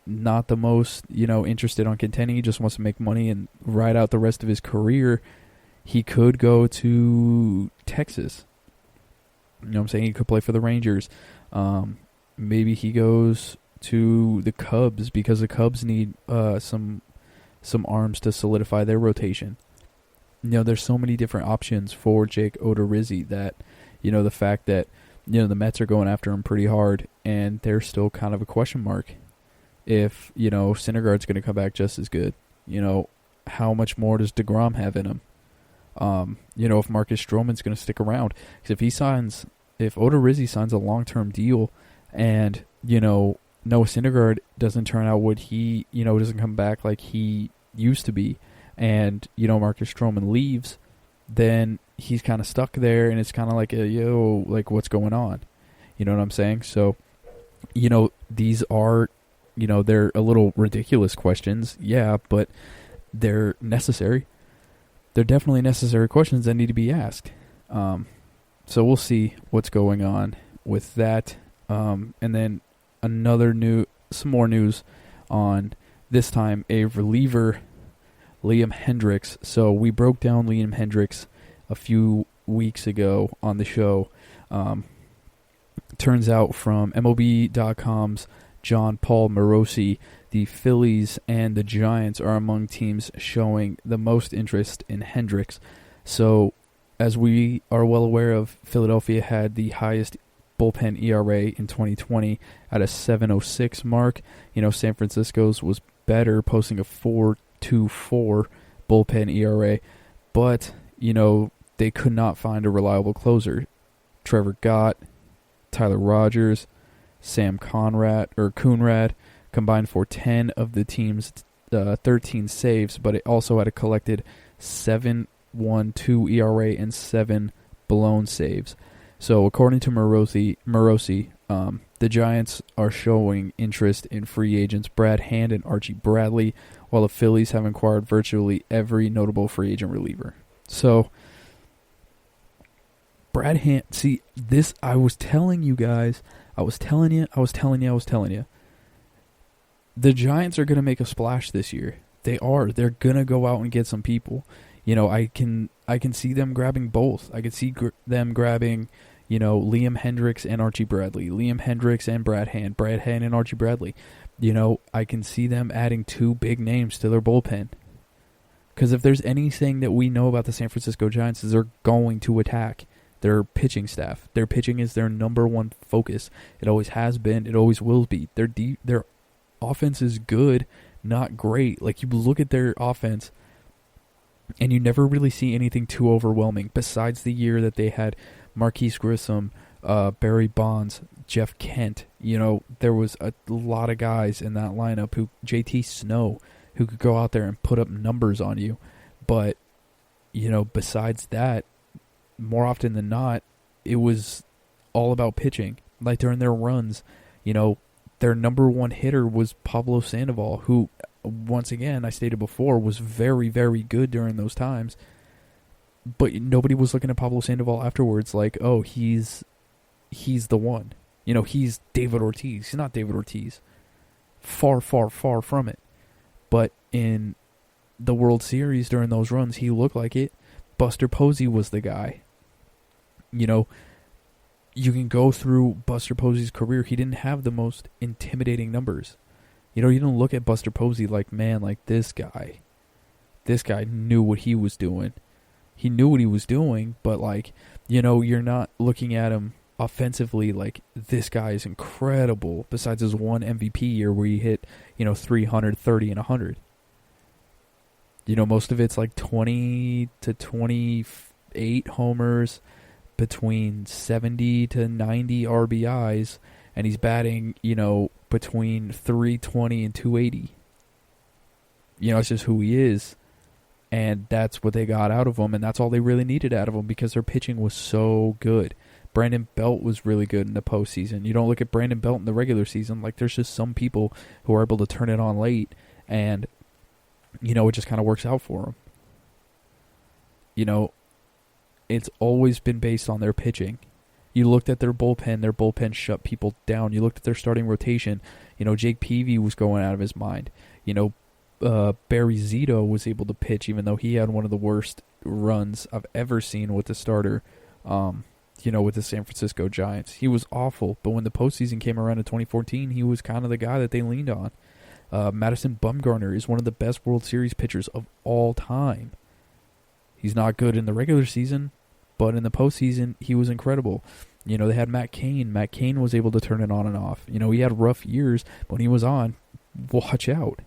not the most, you know, interested on contending. He just wants to make money and ride out the rest of his career. He could go to Texas. You know what I'm saying? He could play for the Rangers. Maybe he goes to the Cubs because the Cubs need some arms to solidify their rotation. You know, there's so many different options for Jake Odorizzi that, you know, the fact that, you know, the Mets are going after him pretty hard and they're still kind of a question mark if, you know, Syndergaard's going to come back just as good. You know, how much more does DeGrom have in him? You know, if Marcus Stroman's going to stick around. Because if Odorizzi signs a long-term deal and, you know, Noah Syndergaard doesn't turn out what he, you know, doesn't come back like he used to be, and, you know, Marcus Stroman leaves, then he's kind of stuck there, and it's kind of like, like, what's going on? You know what I'm saying? So, you know, these are, you know, they're a little ridiculous questions, yeah, but they're necessary. They're definitely necessary questions that need to be asked. So we'll see what's going on with that. And then some more news on, this time, a reliever, Liam Hendriks. So we broke down Liam Hendriks a few weeks ago on the show. Turns out from MLB.com's John Paul Morosi, the Phillies and the Giants are among teams showing the most interest in Hendriks. So, as we are well aware of, Philadelphia had the highest bullpen ERA in 2020 at a 7.06 mark. You know, San Francisco's was better, posting a 4.24 bullpen ERA. But, you know, they could not find a reliable closer. Trevor Gott, Tyler Rogers, Sam Coonrad combined for 10 of the team's 13 saves, but it also had a collected 7.12 ERA and 7 blown saves. So according to Morosi, the Giants are showing interest in free agents Brad Hand and Archie Bradley, while the Phillies have acquired virtually every notable free agent reliever. So Brad Hand, see, this, I was telling you guys, I was telling you. The Giants are going to make a splash this year. They are. They're going to go out and get some people. You know, I can see them grabbing both. I can see them grabbing, you know, Liam Hendriks and Archie Bradley. Liam Hendriks and Brad Hand. Brad Hand and Archie Bradley. You know, I can see them adding two big names to their bullpen. Because if there's anything that we know about the San Francisco Giants is they're going to attack their pitching staff. Their pitching is their number one focus. It always has been. It always will be. Their offense is good, not great. Like, you look at their offense, and you never really see anything too overwhelming. Besides the year that they had Marquise Grissom, Barry Bonds, Jeff Kent. You know, there was a lot of guys in that lineup JT Snow, who could go out there and put up numbers on you. But, you know, besides that, more often than not, it was all about pitching. Like, during their runs, you know, their number one hitter was Pablo Sandoval, who, once again, I stated before, was very, very good during those times. But nobody was looking at Pablo Sandoval afterwards like, oh, he's the one. You know, he's David Ortiz. He's not David Ortiz. Far, far, far from it. But in the World Series during those runs, he looked like it. Buster Posey was the guy. You know, you can go through Buster Posey's career. He didn't have the most intimidating numbers. You know, you don't look at Buster Posey like, man, like this guy knew what he was doing. He knew what he was doing, but, like, you know, you're not looking at him offensively like, this guy is incredible, besides his one MVP year where he hit, you know, 330 and 100. You know, most of it's like 20 to 20, 8 homers, between 70 to 90 RBIs, and he's batting, between 320 and 280. It's just who he is. And that's what they got out of him, and that's all they really needed out of him because their pitching was so good. Brandon Belt was really good in the postseason. You don't look at Brandon Belt in the regular season. Like, there's just some people who are able to turn it on late, and, it just kind of works out for them. It's always been based on their pitching. You looked at their bullpen shut people down. You looked at their starting rotation. Jake Peavy was going out of his mind. Barry Zito was able to pitch even though he had one of the worst runs I've ever seen with the starter, with the San Francisco Giants. He was awful, but when the postseason came around in 2014, he was kind of the guy that they leaned on. Madison Bumgarner is one of the best World Series pitchers of all time. He's not good in the regular season, but in the postseason, he was incredible. They had Matt Cain. Matt Cain was able to turn it on and off. He had rough years, but when he was on, watch out.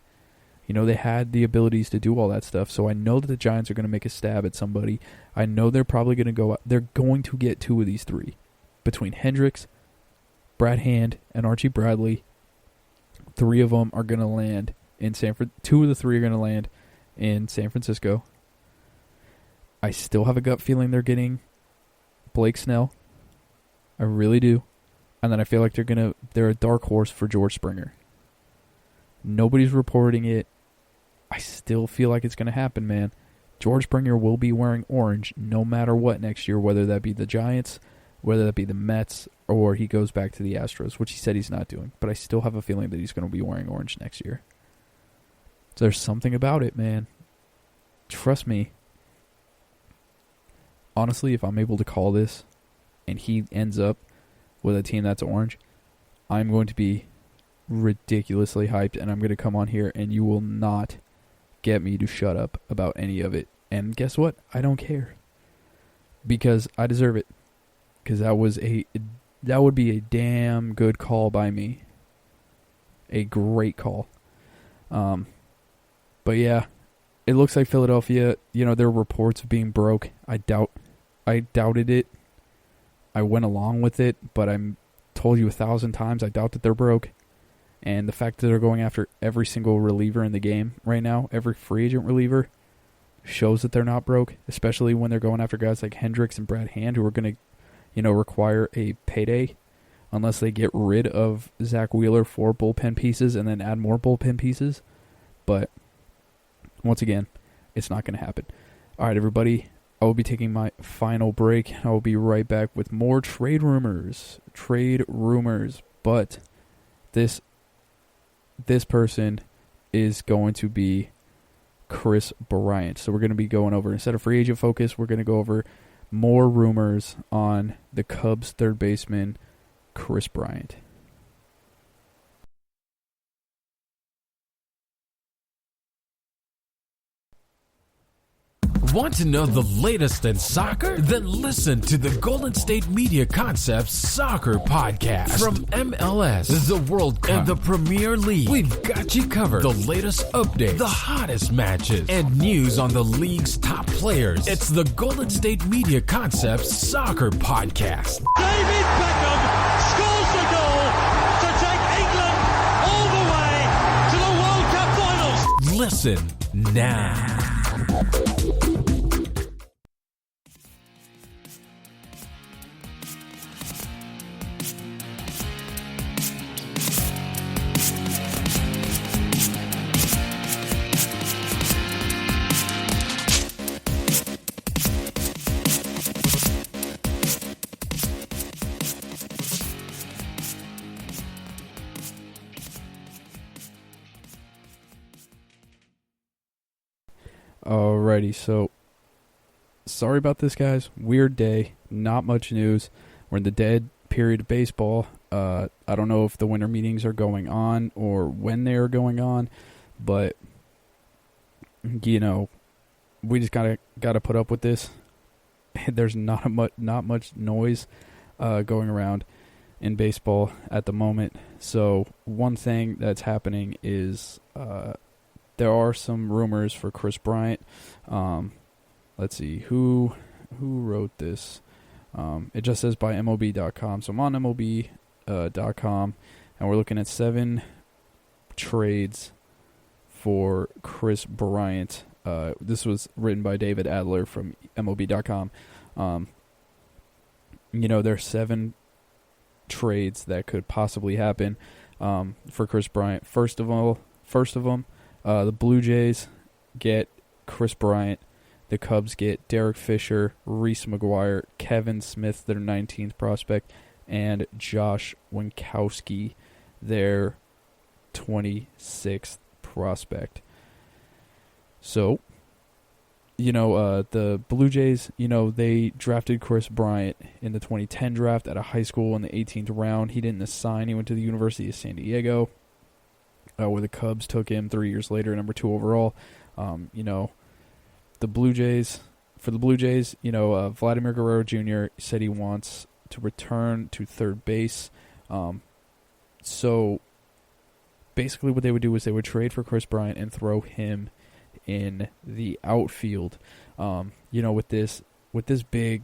They had the abilities to do all that stuff. So I know that the Giants are going to make a stab at somebody. I know they're probably going to go out. They're going to get 2 of these 3. Between Hendriks, Brad Hand, and Archie Bradley, 3 of them are going to land in San Francisco. 2 of the 3 are going to land in San Francisco. I still have a gut feeling they're getting Blake Snell. I really do. And then I feel like they're a dark horse for George Springer. Nobody's reporting it. I still feel like it's going to happen, man. George Springer will be wearing orange no matter what next year, whether that be the Giants, whether that be the Mets, or he goes back to the Astros, which he said he's not doing. But I still have a feeling that he's going to be wearing orange next year. So there's something about it, man. Trust me. Honestly, if I'm able to call this and he ends up with a team that's orange, I'm going to be ridiculously hyped, and I'm going to come on here and you will not get me to shut up about any of it. And guess what? I don't care. Because I deserve it. Because that would be a damn good call by me. A great call. But yeah, it looks like Philadelphia, there are reports of being broke. I doubted it. I went along with it, but I'm told you 1,000 times I doubt that they're broke. And the fact that they're going after every single reliever in the game right now, every free agent reliever, shows that they're not broke, especially when they're going after guys like Hendriks and Brad Hand who are going to, require a payday unless they get rid of Zach Wheeler for bullpen pieces and then add more bullpen pieces. But once again, it's not going to happen. All right, everybody, I will be taking my final break. I will be right back with more trade rumors. But this person is going to be Kris Bryant. So we're going to be going over, instead of free agent focus, we're going to go over more rumors on the Cubs third baseman, Kris Bryant. Want to know the latest in soccer? Then listen to the Golden State Media Concepts Soccer Podcast. From MLS, the World Cup, and the Premier League, we've got you covered. The latest updates, the hottest matches, and news on the league's top players. It's the Golden State Media Concepts Soccer Podcast. David Beckham scores the goal to take England all the way to the World Cup finals. Listen now. Alrighty, so sorry about this, guys. Weird day, not much news. We're in the dead period of baseball. I don't know if the winter meetings are going on or when they are going on, but we just gotta put up with this. There's not much noise going around in baseball at the moment. So one thing that's happening is there are some rumors for Kris Bryant. Let's see, who who wrote this? It just says by MLB.com. So I'm on MLB.com, and we're looking at 7 trades for Kris Bryant. This was written by David Adler from MLB.com. There's 7 trades that could possibly happen for Kris Bryant. First of them, the Blue Jays get Kris Bryant. The Cubs get Derek Fisher, Reese McGuire, Kevin Smith, their 19th prospect, and Josh Winkowski, their 26th prospect. So, the Blue Jays, they drafted Kris Bryant in the 2010 draft at a high school in the 18th round. He didn't assign. He went to the University of San Diego, where the Cubs took him 3 years later, number 2 overall. The Blue Jays, Vladimir Guerrero Jr. said he wants to return to third base. So basically what they would do is they would trade for Kris Bryant and throw him in the outfield. With this big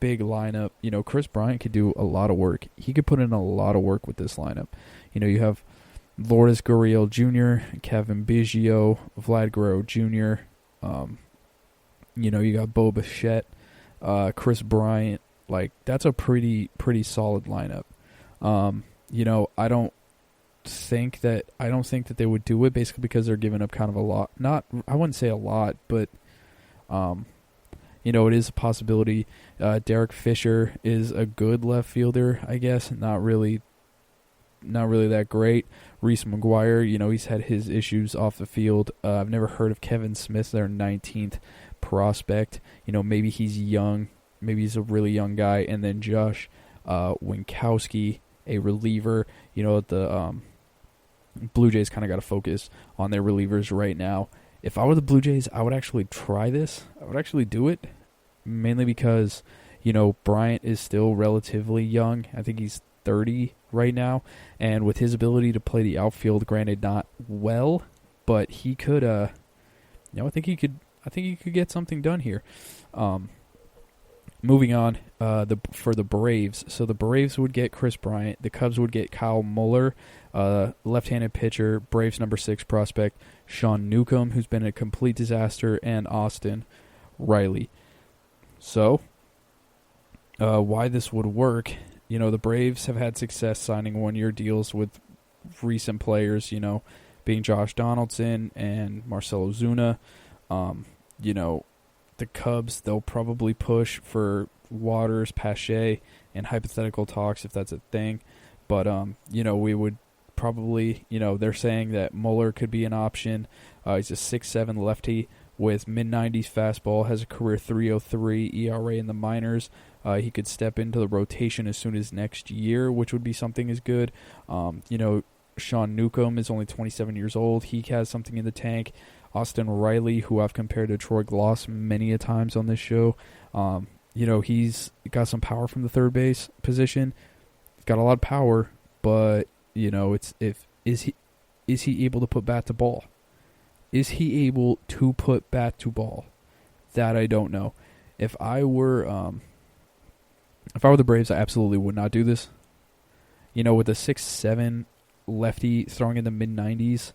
lineup, Kris Bryant could do a lot of work. He could put in a lot of work with this lineup. You have Lourdes Gurriel Jr., Kevin Biggio, Vlad Guerrero Jr., you got Bo Bichette, Kris Bryant. Like, that's a pretty solid lineup. I don't think that they would do it, basically because they're giving up kind of a lot. I wouldn't say a lot, but it is a possibility. Derek Fisher is a good left fielder, I guess. Not really that great. Reese McGuire, he's had his issues off the field. I've never heard of Kevin Smith, their 19th prospect. Maybe he's young. Maybe he's a really young guy. And then Josh Winkowski, a reliever. The Blue Jays kind of got to focus on their relievers right now. If I were the Blue Jays, I would actually try this. I would actually do it, mainly because, Bryant is still relatively young. I think he's 30 right now, and with his ability to play the outfield, granted not well, but he could I think he could get something done here. Moving on, for the Braves. So the Braves would get Kris Bryant. The Cubs would get Kyle Muller, left-handed pitcher, Braves number 6 prospect, Sean Newcomb, who's been a complete disaster, and Austin Riley. So, why this would work, the Braves have had success signing 1-year deals with recent players, being Josh Donaldson and Marcell Ozuna. The Cubs, they'll probably push for Waters, Pache, and hypothetical talks if that's a thing. But, we would probably, they're saying that Muller could be an option. He's a 6'7" lefty with mid-90s fastball, has a career .303 ERA in the minors. He could step into the rotation as soon as next year, which would be something as good. Sean Newcomb is only 27 years old. He has something in the tank. Austin Riley, who I've compared to Troy Gloss many a times on this show, he's got some power from the third base position. He's got a lot of power, but is he able to put bat to ball? Is he able to put bat to ball? That I don't know. If I were the Braves, I absolutely would not do this. With a 6'7" lefty throwing in the mid-90s,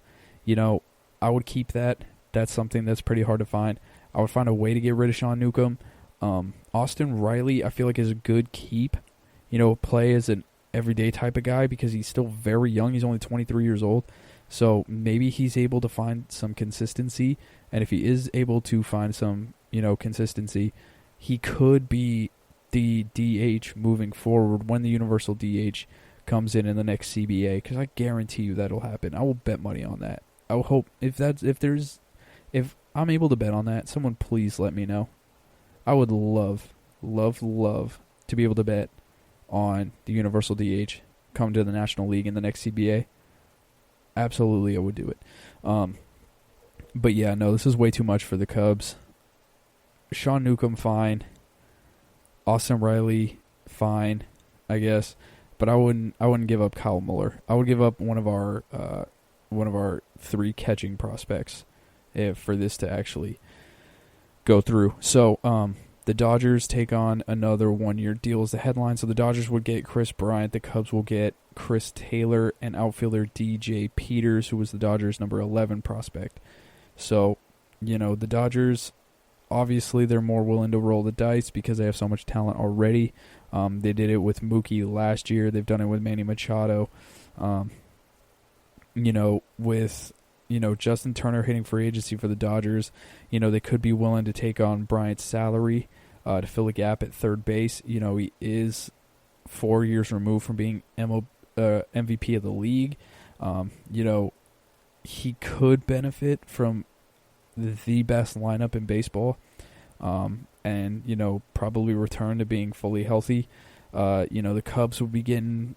I would keep that. That's something that's pretty hard to find. I would find a way to get rid of Sean Newcomb. Austin Riley, I feel like, is a good keep. Play as an everyday type of guy because he's still very young. He's only 23 years old. So maybe he's able to find some consistency. And if he is able to find some, consistency, he could be the DH moving forward when the universal DH comes in the next CBA. Because I guarantee you that'll happen. I will bet money on that. I will hope if I'm able to bet on that, someone please let me know. I would love to be able to bet on the universal DH come to the National League in the next CBA. Absolutely, I would do it. But yeah, no, this is way too much for the Cubs. Sean Newcomb, fine. Austin Riley, fine, I guess. But I wouldn't give up Kyle Muller. I would give up one of our 3 catching prospects for this to actually go through. So, The Dodgers take on another one-year deal as the headline. So the Dodgers would get Kris Bryant. The Cubs will get Chris Taylor and outfielder DJ Peters, who was the Dodgers' number 11 prospect. So, the Dodgers, obviously, they're more willing to roll the dice because they have so much talent already. They did it with Mookie last year. They've done it with Manny Machado. With Justin Turner hitting free agency for the Dodgers, they could be willing to take on Bryant's salary to fill a gap at third base. He is 4 years removed from being MVP of the league. He could benefit from the best lineup in baseball, and probably return to being fully healthy. The Cubs will be getting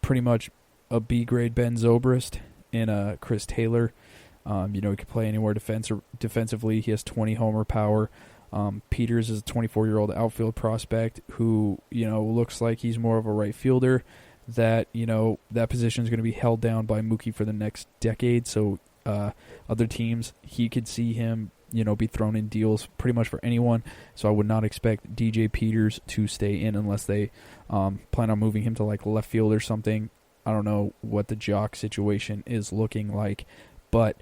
pretty much a B-grade Ben Zobrist and Chris Taylor. He could play anywhere defensively. He has 20 homer power. Peters is a 24-year-old outfield prospect who, looks like he's more of a right fielder. That, that position is going to be held down by Mookie for the next decade. So other teams, he could see him, be thrown in deals pretty much for anyone. So I would not expect DJ Peters to stay in unless they plan on moving him to like left field or something. I don't know what the Jock situation is looking like, but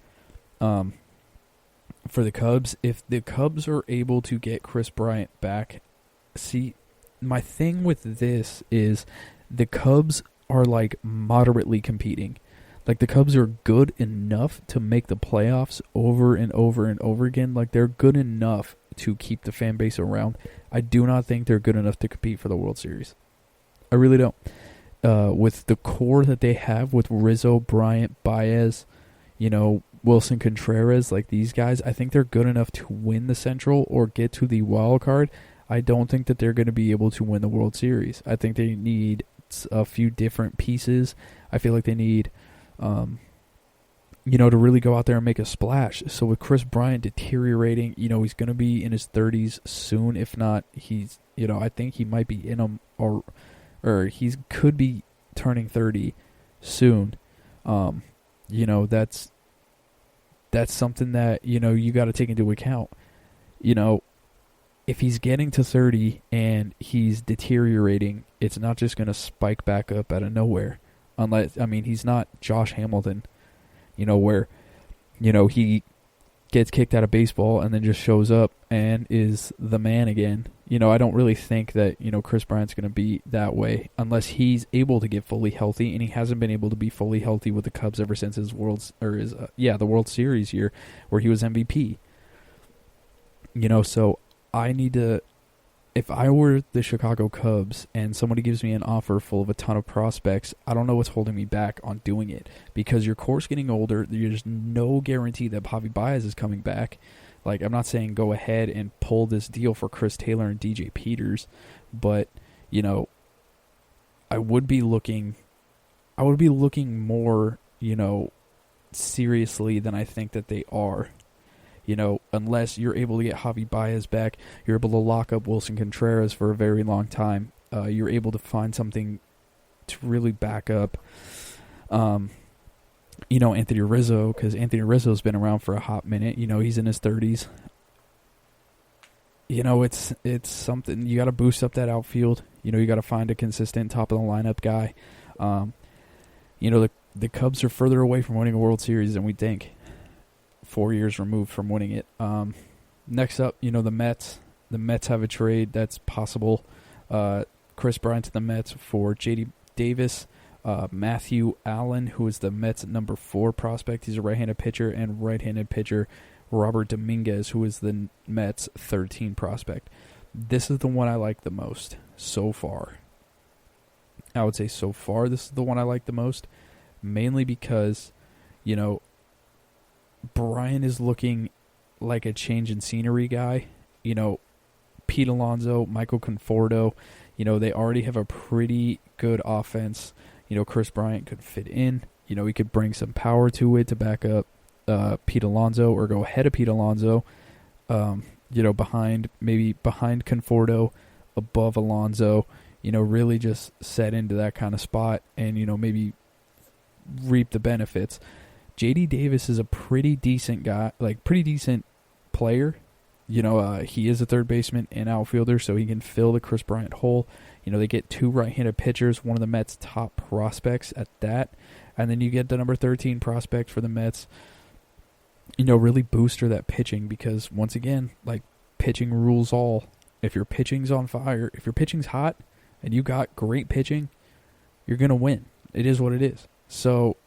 for the Cubs, if the Cubs are able to get Kris Bryant back, see, my thing with this is the Cubs are like moderately competing. Like the Cubs are good enough to make the playoffs over and over and over again. Like they're good enough to keep the fan base around. I do not think they're good enough to compete for the World Series. I really don't. With the core that they have with Rizzo, Bryant, Baez, Wilson Contreras, like these guys, I think they're good enough to win the Central or get to the wild card. I don't think that they're going to be able to win the World Series. I think they need a few different pieces. I feel like they need, to really go out there and make a splash. So with Kris Bryant deteriorating, he's going to be in his 30s soon. If not, he's, I think he might be in them or he could be turning 30 soon. That's something that, you got to take into account. If he's getting to 30 and he's deteriorating, it's not just going to spike back up out of nowhere. He's not Josh Hamilton, where, he gets kicked out of baseball and then just shows up and is the man again. I don't really think that, Kris Bryant's going to be that way unless he's able to get fully healthy, and he hasn't been able to be fully healthy with the Cubs ever since the World Series year where he was MVP. So I need to, if I were the Chicago Cubs and somebody gives me an offer full of a ton of prospects, I don't know what's holding me back on doing it because your core's getting older. There's no guarantee that Javi Baez is coming back. Like, I'm not saying go ahead and pull this deal for Chris Taylor and DJ Peters, but, I would be looking more, seriously than I think that they are. Unless you're able to get Javi Baez back, you're able to lock up Wilson Contreras for a very long time. You're able to find something to really back up, Anthony Rizzo, because Anthony Rizzo's been around for a hot minute. He's in his 30s. It's something. You got to boost up that outfield. You got to find a consistent top-of-the-lineup guy. The Cubs are further away from winning a World Series than we think. 4 years removed from winning it. Next up, the Mets. The Mets have a trade that's possible. Kris Bryant to the Mets for J.D. Davis. Matthew Allen, who is the Mets' number 4 prospect. He's a right-handed pitcher, and right-handed pitcher Robert Dominguez, who is the Mets' 13 prospect. This is the one I like the most so far. I would say so far this is the one I like the most, mainly because, Brian is looking like a change in scenery guy. Pete Alonso, Michael Conforto, they already have a pretty good offense. Kris Bryant could fit in. He could bring some power to it to back up Pete Alonso or go ahead of Pete Alonso, behind Conforto, above Alonso, really just set into that kind of spot and, maybe reap the benefits. J.D. Davis is a pretty decent guy, pretty decent player. He is a third baseman and outfielder, so he can fill the Kris Bryant hole. They get 2 right-handed pitchers, one of the Mets' top prospects at that. And then you get the number 13 prospect for the Mets, really booster that pitching because, once again, like, pitching rules all. If your pitching's on fire, if your pitching's hot and you got great pitching, you're going to win. It is what it is. So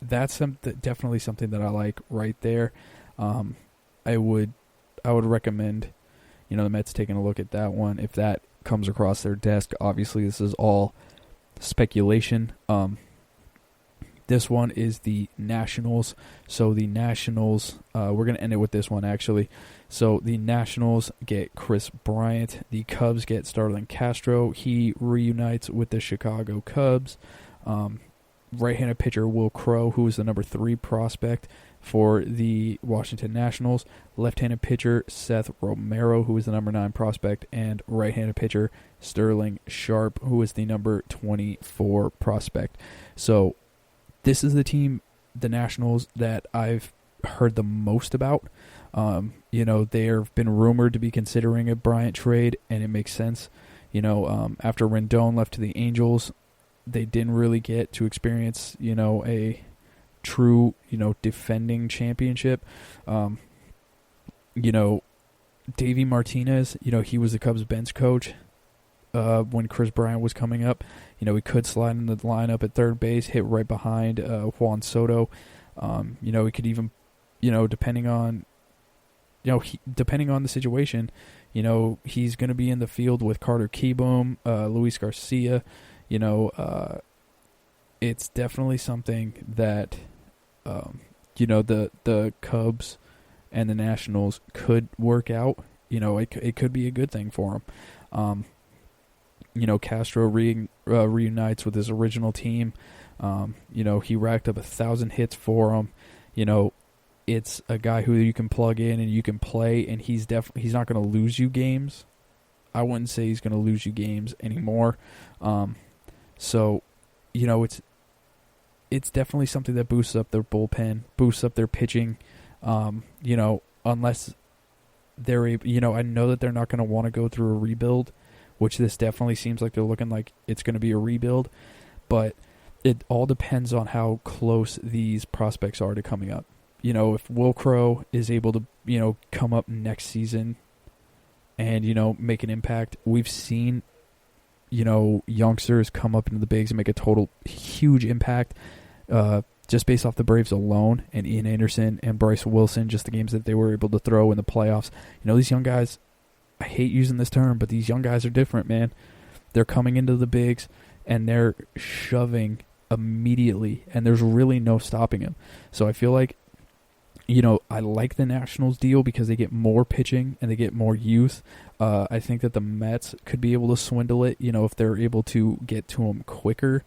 that's definitely something that I like right there. I would recommend, the Mets taking a look at that one if that comes across their desk. Obviously, this is all speculation. This one is the Nationals. So the Nationals, we're going to end it with this one, actually. So the Nationals get Kris Bryant. The Cubs get Starlin Castro. He reunites with the Chicago Cubs. Right-handed pitcher Will Crowe, who is the number 3 prospect for the Washington Nationals. Left-handed pitcher Seth Romero, who is the number 9 prospect. And right-handed pitcher Sterling Sharp, who is the number 24 prospect. So this is the team, the Nationals, that I've heard the most about. They've been rumored to be considering a Bryant trade, and it makes sense. After Rendon left to the Angels, they didn't really get to experience, a true, defending championship. Davey Martinez, he was the Cubs bench coach when Kris Bryant was coming up. He could slide in the lineup at third base, hit right behind Juan Soto. He could even, depending on the situation, he's going to be in the field with Carter Kieboom, Luis Garcia. It's definitely something that, the Cubs and the Nationals could work out. It could be a good thing for them. Castro reunites with his original team. He racked up 1,000 hits for them. It's a guy who you can plug in and you can play, and he's not going to lose you games. I wouldn't say he's going to lose you games anymore. It's definitely something that boosts up their bullpen, boosts up their pitching. Unless they're able, I know that they're not going to want to go through a rebuild, which this definitely seems like they're looking like it's going to be a rebuild, but it all depends on how close these prospects are to coming up. If Will Crowe is able to, come up next season and, make an impact. We've seen, youngsters come up into the bigs and make a total huge impact just based off the Braves alone, and Ian Anderson and Bryce Wilson, just the games that they were able to throw in the playoffs. These young guys, I hate using this term, but these young guys are different, man. They're coming into the bigs, and they're shoving immediately, and there's really no stopping them. So I feel like, I like the Nationals deal because they get more pitching and they get more youth. I think that the Mets could be able to swindle it, if they're able to get to them quicker,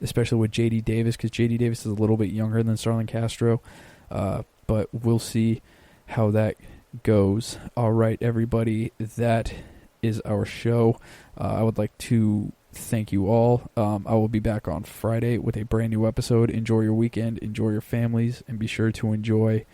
especially with J.D. Davis, because J.D. Davis is a little bit younger than Starlin Castro. But we'll see how that goes. All right, everybody, that is our show. I would like to thank you all. I will be back on Friday with a brand new episode. Enjoy your weekend, enjoy your families, and be sure to enjoy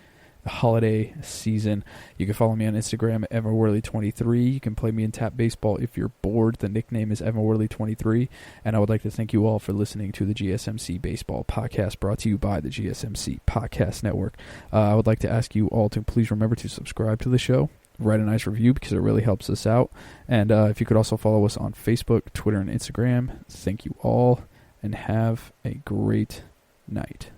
the holiday season. You can follow me on Instagram at EvanWorley23. You can play me in Tap Baseball if you're bored. The nickname is EvanWorley23. And I would like to thank you all for listening to the GSMC Baseball Podcast, brought to you by the GSMC Podcast Network. I would like to ask you all to please remember to subscribe to the show. Write a nice review because it really helps us out. And if you could also follow us on Facebook, Twitter, and Instagram. Thank you all, and have a great night.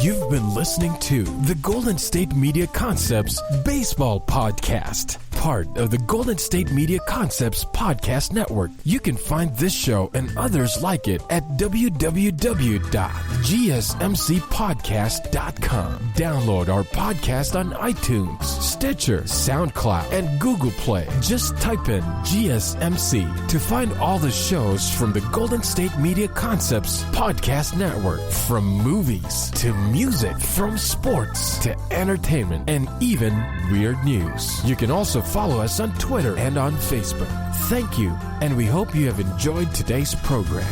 You've been listening to the Golden State Media Concepts Baseball Podcast, part of the Golden State Media Concepts Podcast Network. You can find this show and others like it at www.gsmcpodcast.com. Download our podcast on iTunes, Stitcher, SoundCloud, and Google Play. Just type in GSMC to find all the shows from the Golden State Media Concepts Podcast Network, from movies to music, from sports to entertainment, and even weird news. You can also follow us on Twitter and on Facebook. Thank you, and we hope you have enjoyed today's program.